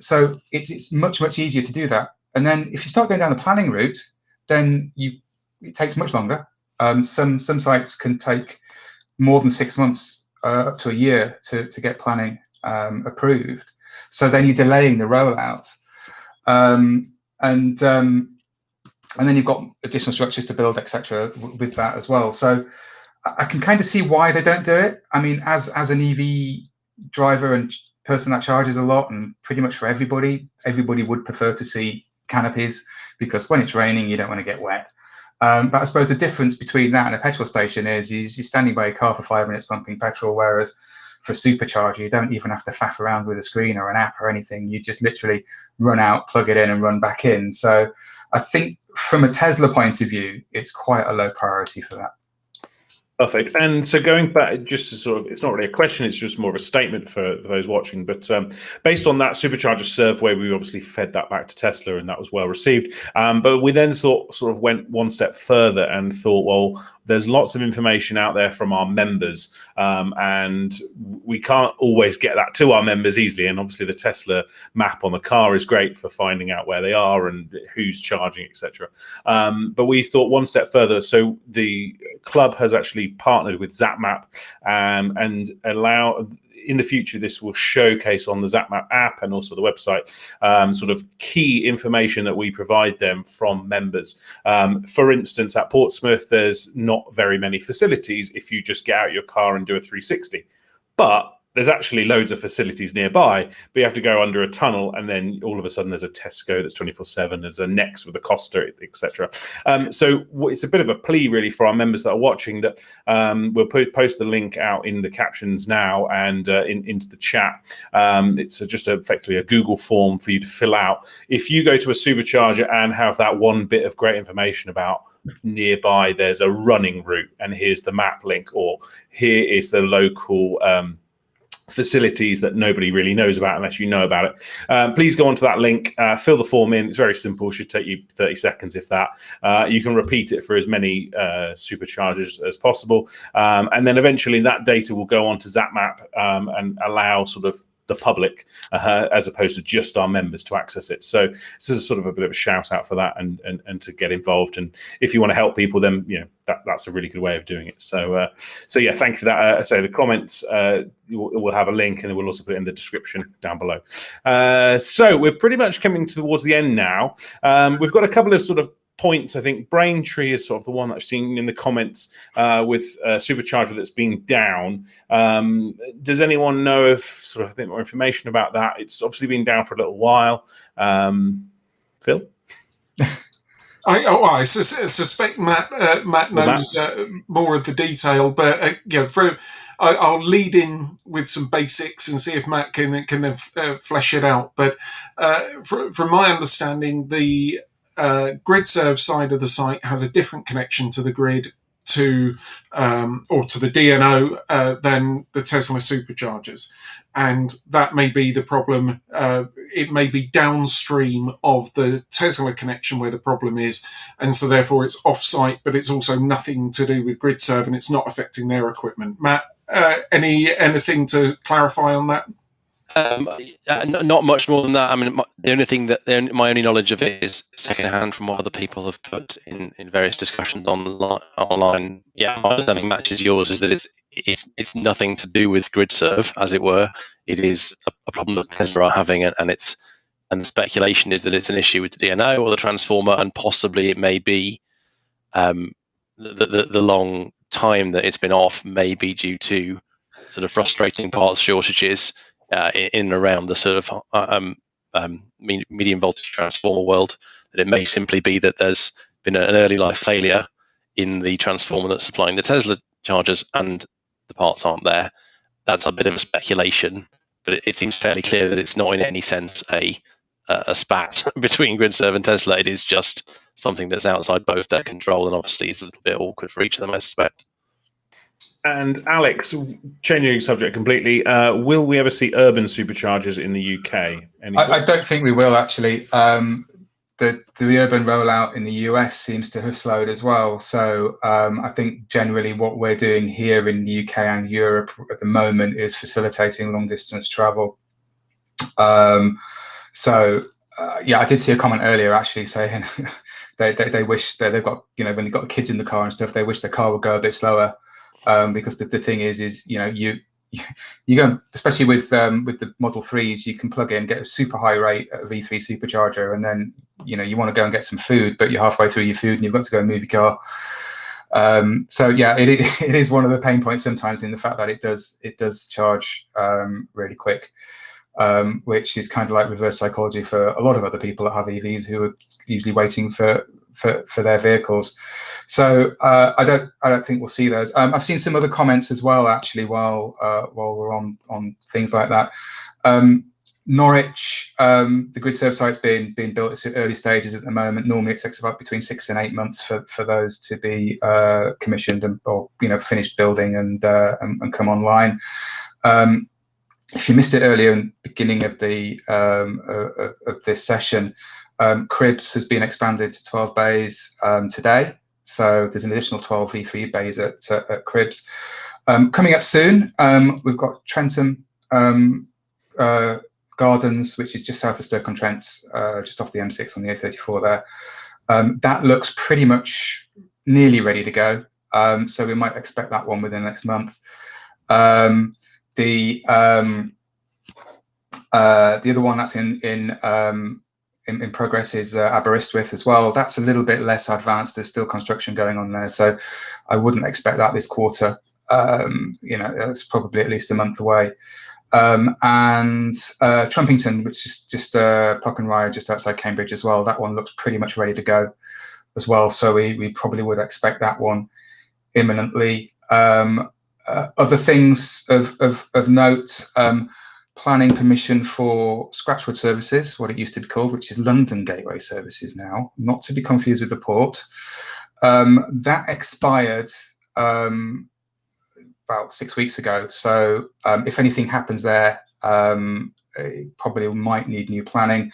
So it's much easier to do that. And then if you start going down the planning route, then it takes much longer. Some sites can take more than 6 months up to a year to get planning approved. So then you're delaying the rollout, and then you've got additional structures to build, etc. with that as well. So I can kind of see why they don't do it. I mean, as an EV driver and person that charges a lot, and pretty much for everybody would prefer to see canopies, because when it's raining, you don't want to get wet. But I suppose the difference between that and a petrol station is you're standing by your car for 5 minutes pumping petrol, whereas for a supercharger, you don't even have to faff around with a screen or an app or anything. You just literally run out, plug it in, and run back in. So I think from a Tesla point of view, it's quite a low priority for that. Perfect. And so going back, just to sort of, it's not really a question, it's just more of a statement for those watching. But based on that Supercharger survey, we obviously fed that back to Tesla, and that was well received. But we then sort of went one step further and thought, well, there's lots of information out there from our members, and we can't always get that to our members easily. And obviously the Tesla map on the car is great for finding out where they are and who's charging, etc. But we thought one step further. So the club has actually partnered with Zap-Map, and allow, in the future, this will showcase on the Zap-Map app and also the website sort of key information that we provide them from members. For instance, at Portsmouth, there's not very many facilities if you just get out your car and do a 360. But there's actually loads of facilities nearby, but you have to go under a tunnel, and then all of a sudden there's a Tesco that's 24/7, there's a Next with a Costa, etc. So it's a bit of a plea really for our members that are watching that we'll post the link out in the captions now and into the chat. It's just effectively a Google form for you to fill out. If you go to a supercharger and have that one bit of great information about nearby, there's a running route, and here's the map link, or here is the local facilities that nobody really knows about unless you know about it, please go onto that link, fill the form in. It's very simple, should take you 30 seconds if that. You can repeat it for as many superchargers as possible, and then eventually that data will go on to Zap-Map and allow sort of the public as opposed to just our members to access it. So this is sort of a bit of a shout out for that, and to get involved. And if you want to help people, then that's a really good way of doing it. So yeah, thank you for that. So the comments we'll have a link, and then we'll also put it in the description down below. So we're pretty much coming towards the end now. We've got a couple of sort of points. I think Braintree is sort of the one that I've seen in the comments with Supercharger that's been down. Does anyone know of sort of a bit more information about that? It's obviously been down for a little while. Phil? I suspect Matt knows more of the detail, but I'll lead in with some basics and see if Matt can then flesh it out. But from my understanding, the grid serve side of the site has a different connection to the grid or to the DNO than the Tesla superchargers, and that may be the problem. It may be downstream of the Tesla connection where the problem is, and so therefore it's off-site, but it's also nothing to do with grid serve, and it's not affecting their equipment. Matt, anything to clarify on that? Not much more than that. I mean, the only thing my only knowledge of it is secondhand from what other people have put in various discussions online. Yeah, my understanding matches yours, is that it's nothing to do with grid serve, as it were. It is a problem that Tesla are having, and the speculation is that it's an issue with the DNO or the transformer, and possibly it may be the long time that it's been off may be due to sort of frustrating parts shortages in and around the sort of medium voltage transformer world. That it may simply be that there's been an early life failure in the transformer that's supplying the Tesla chargers, and the parts aren't there. That's a bit of a speculation, but it seems fairly clear that it's not in any sense a spat between GridServe and Tesla. It is just something that's outside both their control, and obviously is a little bit awkward for each of them, I suspect. And Alex, changing subject completely, will we ever see urban superchargers in the UK? I don't think we will, actually. The urban rollout in the US seems to have slowed as well. So I think generally what we're doing here in the UK and Europe at the moment is facilitating long distance travel. Yeah, I did see a comment earlier actually saying they wish that they've got, when they've got kids in the car and stuff, they wish the car would go a bit slower. Because the thing is you go, especially with the Model 3s, you can plug in, get a super high rate at a V3 supercharger, and then you want to go and get some food, but you're halfway through your food and you've got to go and move your car. So yeah, it is one of the pain points sometimes in the fact that it does charge really quick, which is kind of like reverse psychology for a lot of other people that have EVs who are usually waiting for their vehicles. So I don't think we'll see those. I've seen some other comments as well, actually, while we're on things like that. Norwich, the GridServe site's being built at early stages at the moment. Normally it takes about between 6 and 8 months for those to be commissioned or finished building and come online. If you missed it earlier in the beginning of the of this session, Cribs has been expanded to 12 bays today. So there's an additional 12 V3 bays at Cribs. Coming up soon, we've got Trentham Gardens, which is just south of Stoke-on-Trent, just off the M6 on the A34 there. That looks pretty much nearly ready to go. So we might expect that one within the next month. The other one that's in progress is Aberystwyth as well. That's a little bit less advanced. There's still construction going on there, so I wouldn't expect that this quarter. It's probably at least a month away. And Trumpington, which is just Pluck and Rye just outside Cambridge as well. That one looks pretty much ready to go as well. So we probably would expect that one imminently. Other things of note, planning permission for Scratchwood Services, what it used to be called, which is London Gateway Services now, not to be confused with the port. That expired about 6 weeks ago. So if anything happens there, it probably might need new planning.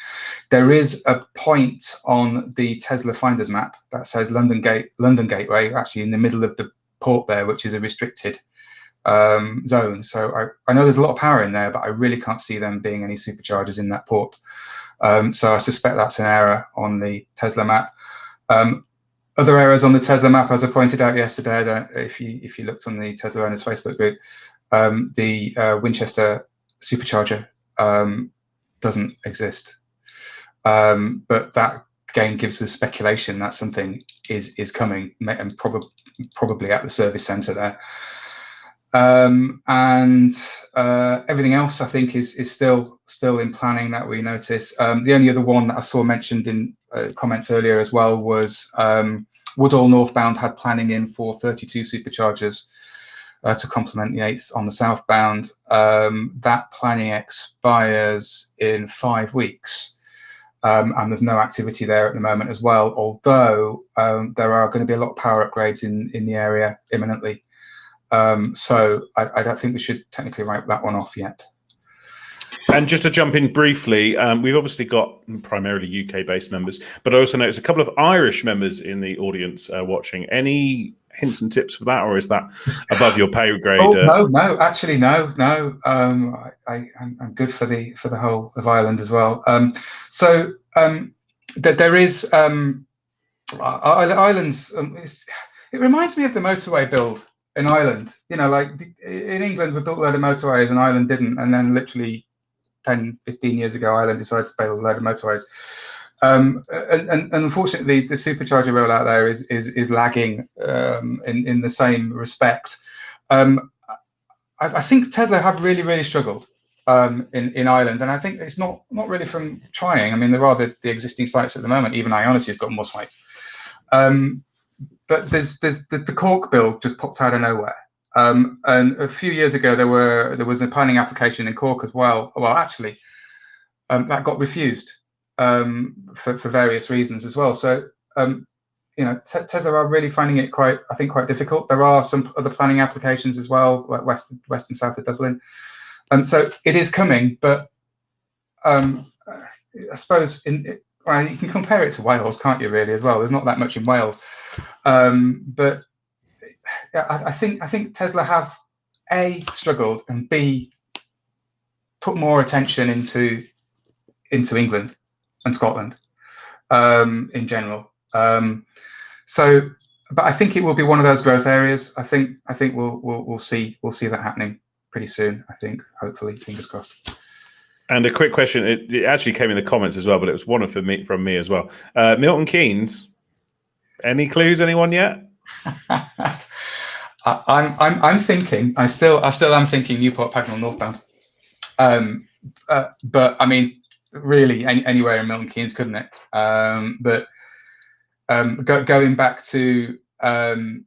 There is a point on the Tesla Finders map that says London Gateway, actually in the middle of the port there, which is a restricted zone. So I know there's a lot of power in there, but I really can't see them being any superchargers in that port. So I suspect that's an error on the Tesla map. Other errors on the Tesla map, as I pointed out yesterday, if you looked on the Tesla owners Facebook group, the Winchester supercharger doesn't exist. But that again gives us speculation that something is coming, and probably at the service centre there. And everything else I think is still in planning that we notice. The only other one that I saw mentioned in comments earlier as well was Woodall northbound had planning in for 32 superchargers to complement the 8s on the southbound. That planning expires in 5 weeks. And there's no activity there at the moment as well, although there are going to be a lot of power upgrades in the area imminently. So I don't think we should technically write that one off yet. And just to jump in briefly, we've obviously got primarily UK-based members, but I also noticed a couple of Irish members in the audience watching. Any hints and tips for that, or is that above your pay grade? No, actually, no. I'm good for the whole of Ireland as well. So there is Ireland's. It reminds me of the motorway build in Ireland. Like in England, we built a load of motorways, and Ireland didn't, and then literally 10, 15 years ago, Ireland decided to build a load of motorways. And unfortunately, the supercharger rollout there is lagging in the same respect. I think Tesla have really struggled in Ireland, and I think it's not really from trying. I mean, there are the existing sites at the moment. Even Ionity's got more sites, but there's the Cork build just popped out of nowhere. And a few years ago, there was a planning application in Cork as well. Well, actually, that got refused for various reasons as well. So, Tesla are really finding it quite difficult. There are some other planning applications as well, like west and south of Dublin. So it is coming, but I suppose you can compare it to Wales, can't you? Really, as well. There's not that much in Wales, but yeah, I think Tesla have A, struggled, and B, put more attention into England and Scotland in general. So, but I think it will be one of those growth areas. I think we'll see that happening pretty soon. I think, hopefully, fingers crossed. And a quick question: it actually came in the comments as well, but it was one from me as well. Milton Keynes. Any clues? Anyone yet? I'm thinking. I still am thinking Newport Pagnell northbound. But I mean, really, anywhere in Milton Keynes, couldn't it? But going back to the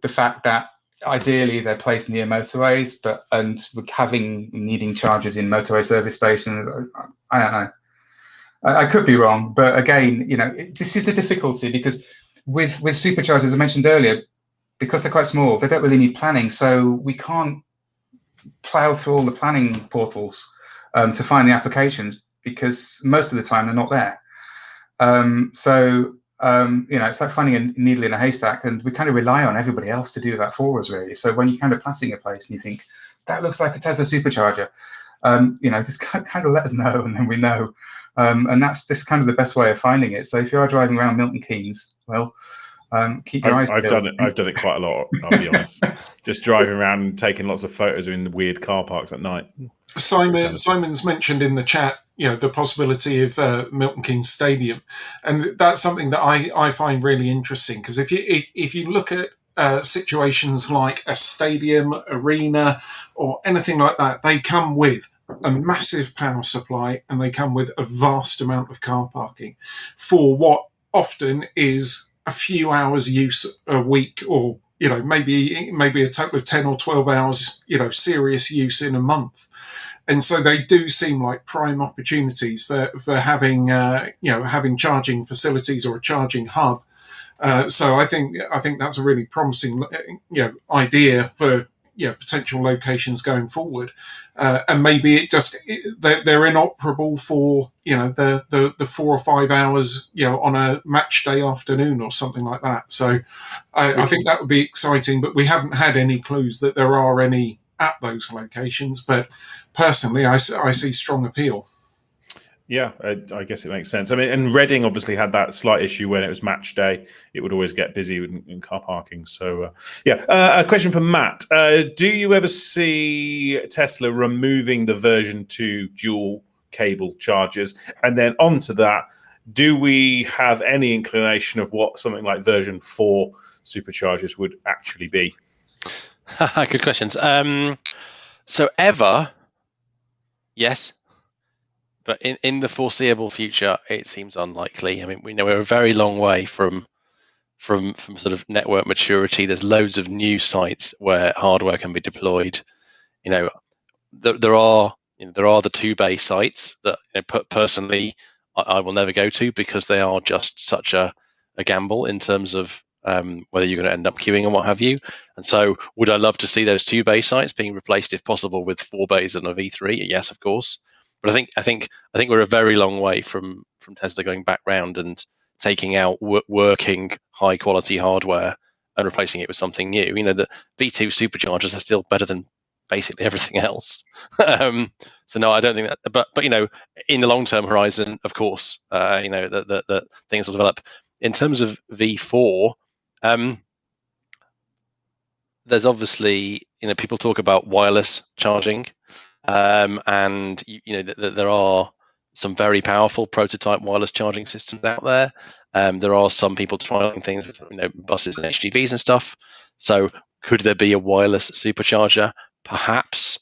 fact that ideally they're placed near motorways, and needing chargers in motorway service stations, I don't know. I could be wrong, but again, this is the difficulty, because with superchargers, as I mentioned earlier, because they're quite small, they don't really need planning, so we can't plow through all the planning portals to find the applications, because most of the time they're not there. It's like finding a needle in a haystack, and we kind of rely on everybody else to do that for us, really. So when you're kind of passing a place and you think that looks like a Tesla supercharger, just kind of let us know, and then we know. And that's just kind of the best way of finding it. So if you are driving around Milton Keynes, well, keep your eyes peeled. I've done it quite a lot, I'll be honest. Just driving around and taking lots of photos in the weird car parks at night. Simon's mentioned in the chat, the possibility of Milton Keynes Stadium, and that's something that I find really interesting, because if you look at situations like a stadium, arena, or anything like that, they come with a massive power supply and they come with a vast amount of car parking for what often is a few hours use a week, or maybe a total of 10 or 12 hours, serious use in a month. And so they do seem like prime opportunities for having having charging facilities or a charging hub. So I think that's a really promising idea for potential locations going forward. And maybe they're inoperable for the 4 or 5 hours on a match day afternoon or something like that. So I think that would be exciting, but we haven't had any clues that there are any at those locations. But personally, I see strong appeal. Yeah, I guess it makes sense. I mean, and Reading obviously had that slight issue when it was match day. It would always get busy in car parking. So, a question from Matt. Do you ever see Tesla removing the version 2 dual cable chargers? And then onto that, do we have any inclination of what something like version 4 superchargers would actually be? Good questions. So ever, yes. But in the foreseeable future, it seems unlikely. I mean, we know we're a very long way from sort of network maturity. There's loads of new sites where hardware can be deployed. There are the 2-bay sites that personally I will never go to because they are just such a gamble in terms of whether you're going to end up queuing and what have you. And so, would I love to see those 2-bay sites being replaced, if possible, with 4 bays and a V3? Yes, of course. But I think we're a very long way from Tesla going back round and taking out working high quality hardware and replacing it with something new. The V2 superchargers are still better than basically everything else. So no, I don't think that. But in the long term horizon, of course, that things will develop. In terms of V4, there's obviously people talk about wireless charging. And there are some very powerful prototype wireless charging systems out there. There are some people trying things with buses and HGVs and stuff. So could there be a wireless supercharger? Perhaps.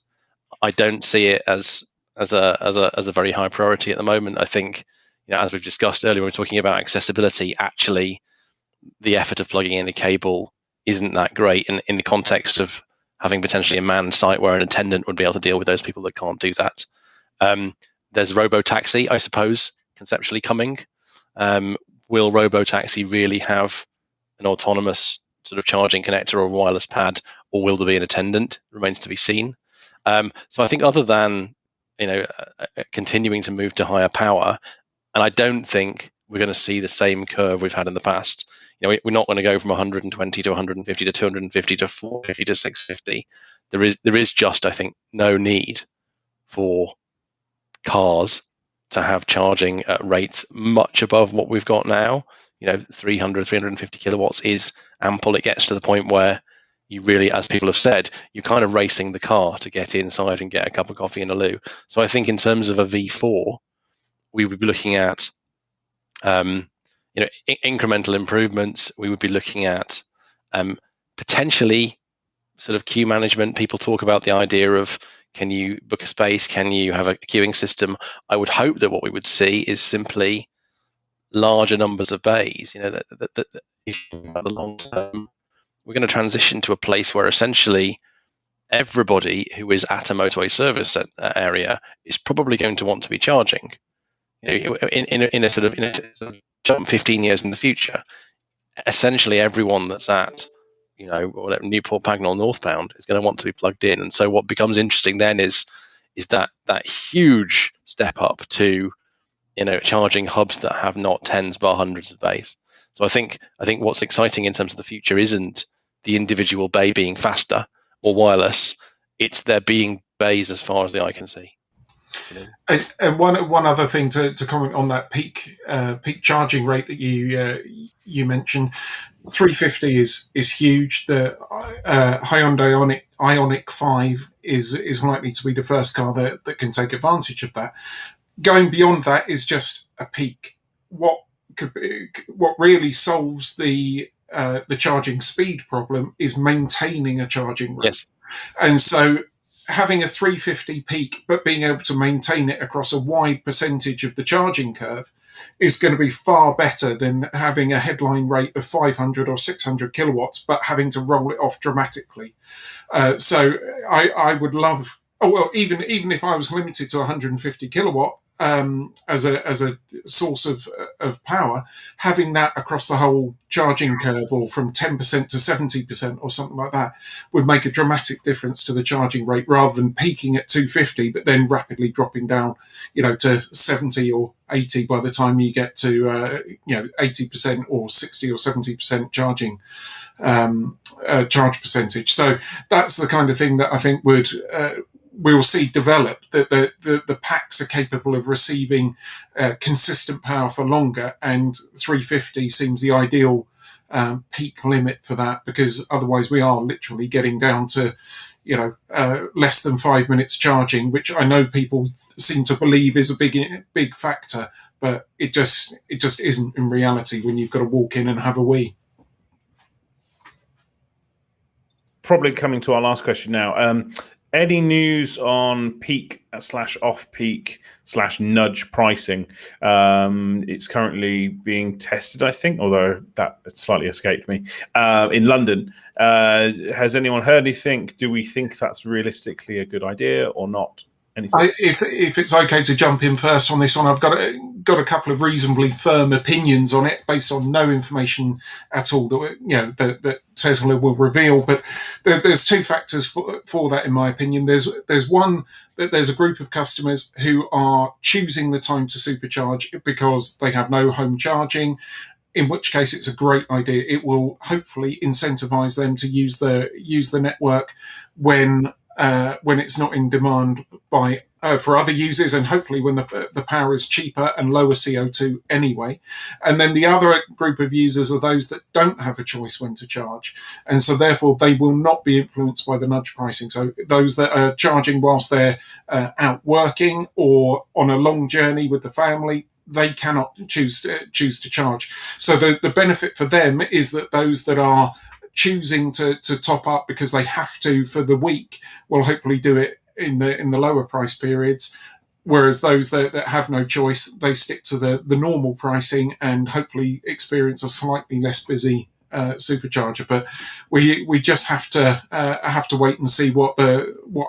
I don't see it as a very high priority at the moment. I think as we've discussed earlier, when we're talking about accessibility, actually the effort of plugging in a cable isn't that great in the context of having potentially a manned site where an attendant would be able to deal with those people that can't do that. There's robo-taxi, I suppose, conceptually coming. Will robo-taxi really have an autonomous sort of charging connector or a wireless pad, or will there be an attendant? Remains to be seen. So I think other than continuing to move to higher power, and I don't think we're going to see the same curve we've had in the past. We're not going to go from 120 to 150 to 250 to 450 to 650. There is just, I think, no need for cars to have charging at rates much above what we've got now. 350 kilowatts is ample. It gets to the point where you really, as people have said, you're kind of racing the car to get inside and get a cup of coffee and a loo. So I think in terms of a V4, we would be looking at incremental improvements. We would be looking at potentially sort of queue management. People talk about the idea of, can you book a space? Can you have a queuing system? I would hope that what we would see is simply larger numbers of bays. That if the long term, we're going to transition to a place where essentially everybody who is at a motorway service area is probably going to want to be charging. In a sort of jump 15 years in the future, essentially everyone that's at Newport Pagnell northbound is going to want to be plugged in. And so what becomes interesting then is that huge step up to charging hubs that have not tens but hundreds of bays. So I think what's exciting in terms of the future isn't the individual bay being faster or wireless, it's there being bays as far as the eye can see. And one other thing to comment on that peak charging rate that you mentioned, 350 is huge. The Hyundai Ioniq 5 is likely to be the first car that can take advantage of that. Going beyond that is just a peak. What really solves the the charging speed problem is maintaining a charging rate. Yes. And so having a 350 peak, but being able to maintain it across a wide percentage of the charging curve is going to be far better than having a headline rate of 500 or 600 kilowatts, but having to roll it off dramatically. So I would love, even if I was limited to 150 kilowatt, as a source of power, having that across the whole charging curve, or from 10% to 70% or something like that, would make a dramatic difference to the charging rate, rather than peaking at 250 but then rapidly dropping down, to 70 or 80 by the time you get to 80% or 60 or 70% charging charge percentage. So that's the kind of thing that I think we will see develop, that the packs are capable of receiving consistent power for longer, and 350 seems the ideal peak limit for that, because otherwise we are literally getting down to less than 5 minutes charging, which I know people seem to believe is a big factor, but it just isn't in reality when you've got to walk in and have a wee. Probably coming to our last question now. Any news on peak / off-peak / nudge pricing? It's currently being tested, I think, although that slightly escaped me, in London. Has anyone heard anything? Do we think that's realistically a good idea or not? If it's okay to jump in first on this one, I've got a couple of reasonably firm opinions on it based on no information at all that Tesla will reveal. But there's two factors for that, in my opinion. There's one, that there's a group of customers who are choosing the time to supercharge because they have no home charging, in which case it's a great idea. It will hopefully incentivize them to use the network when it's not in demand for other users, and hopefully when the power is cheaper and lower CO2 anyway. And then the other group of users are those that don't have a choice when to charge, and so therefore they will not be influenced by the nudge pricing. So those that are charging whilst they're out working or on a long journey with the family, they cannot choose to charge. So the benefit for them is that those that are choosing to top up because they have to for the week will hopefully do it in the lower price periods, whereas those that have no choice, they stick to the normal pricing and hopefully experience a slightly less busy supercharger. But we just have to wait and see what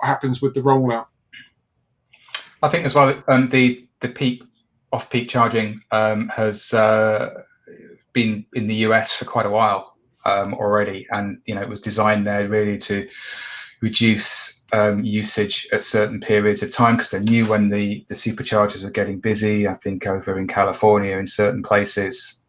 happens with the rollout. I think as well, the peak off-peak charging has been in the US for quite a while already, and it was designed there really to reduce usage at certain periods of time, because they knew when the superchargers were getting busy. I think over in California, in certain places,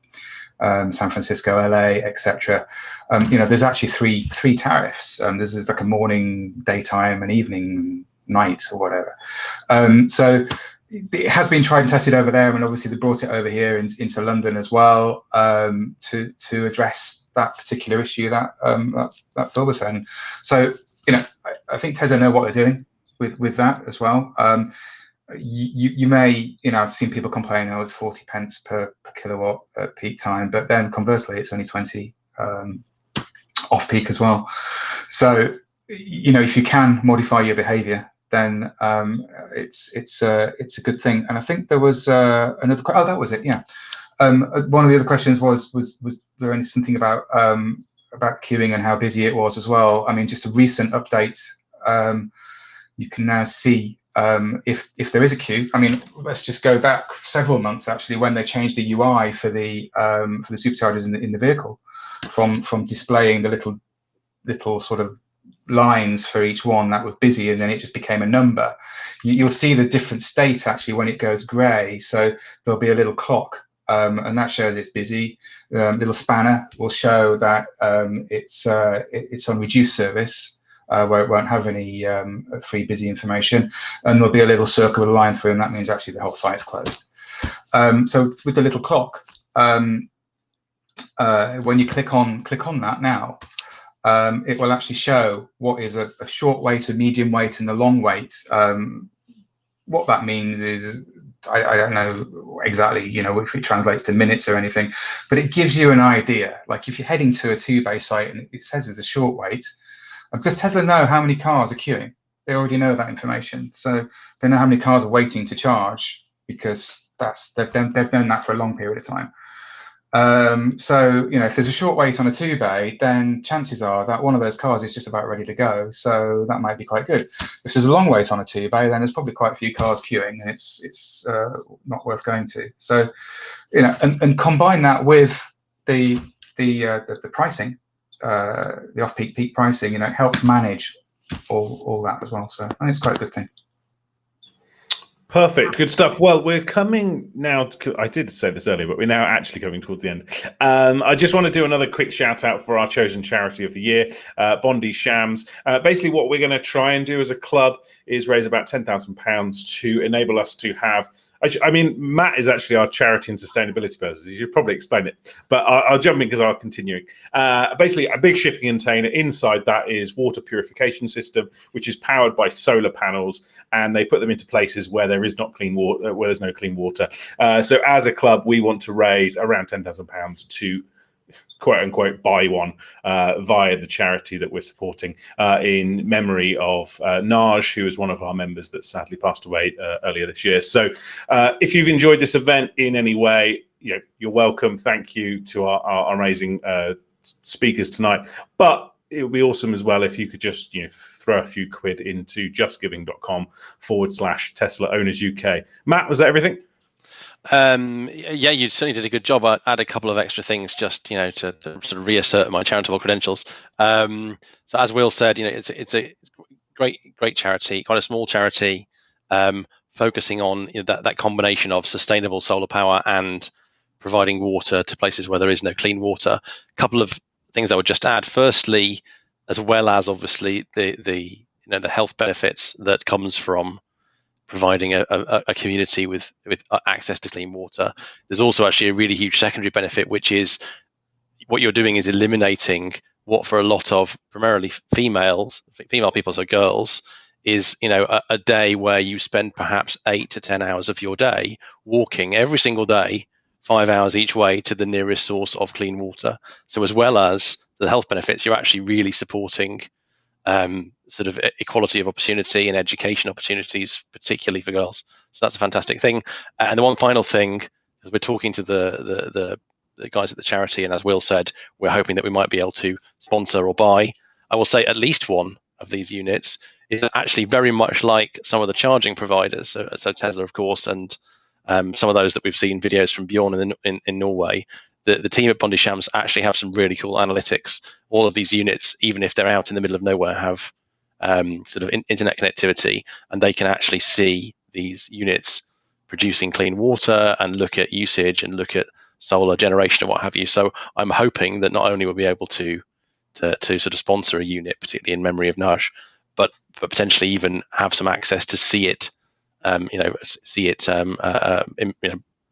San Francisco, LA, etc. There's actually three tariffs. There's like a morning, daytime, and evening, night, or whatever. So it has been tried and tested over there, and obviously they brought it over here into London as well, to address that particular issue that Phil was saying. So I think Tesla know what they're doing with that as well. You may, I've seen people complain, it's 40 pence per kilowatt at peak time, but then conversely, it's only 20 off peak as well. So, if you can modify your behavior, then it's a good thing. And I think there was another. Oh, that was it. Yeah. One of the other questions was there something about queuing and how busy it was as well. I mean, just a recent update. You can now see if there is a queue. I mean, let's just go back several months actually, when they changed the UI for the superchargers in the vehicle, from displaying the little sort of lines for each one that was busy, and then it just became a number. You'll see the different state actually when it goes grey. So there'll be a little clock, and that shows it's busy. Little spanner will show that it's on reduced service, where it won't have any free busy information, and there'll be a little circle with a line through, and that means actually the whole site's closed. So with the little clock, when you click on that now, it will actually show what is a short wait, a medium wait, and a long wait. What that means is I don't know exactly, if it translates to minutes or anything, but it gives you an idea. Like if you're heading to a 2-bay site and it says there's a short wait, because Tesla know how many cars are queuing. They already know that information. So they know how many cars are waiting to charge, because they've known that for a long period of time. So if there's a short wait on a 2-bay, then chances are that one of those cars is just about ready to go. So that might be quite good. If there's a long wait on a 2-bay, then there's probably quite a few cars queuing, and it's not worth going to. So and combine that with the pricing, the off-peak pricing. It helps manage all that as well. So I think it's quite a good thing. Perfect. Good stuff. Well, we're coming now. I did say this earlier, but we're now actually coming towards the end. I just want to do another quick shout out for our chosen charity of the year, Bondi Shams. Basically, what we're going to try and do as a club is raise about £10,000 to enable us to have. I mean, Matt is actually our charity and sustainability person. You should probably explain it, but I'll jump in because I'm continuing. Basically, a big shipping container. Inside that is water purification system, which is powered by solar panels, and they put them into places where there is not clean water, where there's no clean water. So, as a club, we want to raise around £10,000 to quote unquote buy one via the charity that we're supporting in memory of Naj, who is one of our members that sadly passed away earlier this year. So if you've enjoyed this event in any way, you're welcome. Thank you to our amazing speakers tonight. But it would be awesome as well if you could just throw a few quid into justgiving.com/Tesla Owners UK. Matt, was that everything? Yeah, you certainly did a good job. I add a couple of extra things just to sort of reassert my charitable credentials. So as Will said, it's a great charity, quite a small charity, focusing on that combination of sustainable solar power and providing water to places where there is no clean water. A couple of things I would just add. Firstly, as well as obviously the health benefits that comes from providing a community with access to clean water, there's also actually a really huge secondary benefit, which is what you're doing is eliminating what for a lot of primarily female people, so girls, is a day where you spend perhaps 8 to 10 hours of your day walking every single day, 5 hours each way to the nearest source of clean water. So as well as the health benefits, you're actually really supporting sort of equality of opportunity and education opportunities, particularly for girls. So that's a fantastic thing. And the one final thing, as we're talking to the guys at the charity, and as Will said, we're hoping that we might be able to sponsor or buy, I will say at least one of these units is actually very much like some of the charging providers, so Tesla, of course, and some of those that we've seen videos from Bjorn in Norway. The team at Bondi Shams actually have some really cool analytics. All of these units, even if they're out in the middle of nowhere, have sort of internet connectivity, and they can actually see these units producing clean water and look at usage and look at solar generation and what have you. So I'm hoping that not only will we be able to sort of sponsor a unit, particularly in memory of Naj, but potentially even have some access to see it,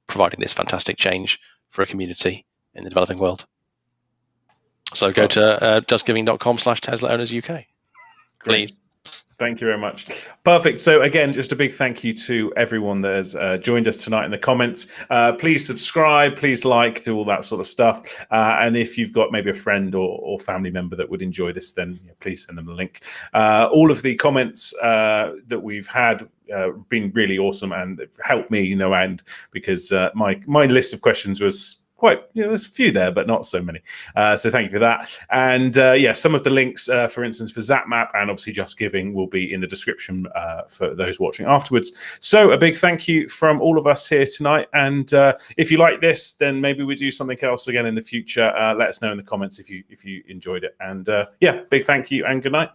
providing this fantastic change for a community in the developing world. So go to justgiving.com/Tesla Owners UK. Please. Thank you very much. Perfect. So again, just a big thank you to everyone that has joined us tonight in the comments. Please subscribe, please like, do all that sort of stuff. And if you've got maybe a friend or family member that would enjoy this, then please send them the link. All of the comments that we've had been really awesome and helped me, and because my list of questions was quite, there's a few there, but not so many. So thank you for that. And some of the links, for instance, for Zap-Map and obviously Just Giving will be in the description for those watching afterwards. So a big thank you from all of us here tonight. And if you like this, then maybe we do something else again in the future. Let us know in the comments if you enjoyed it. And big thank you and good night.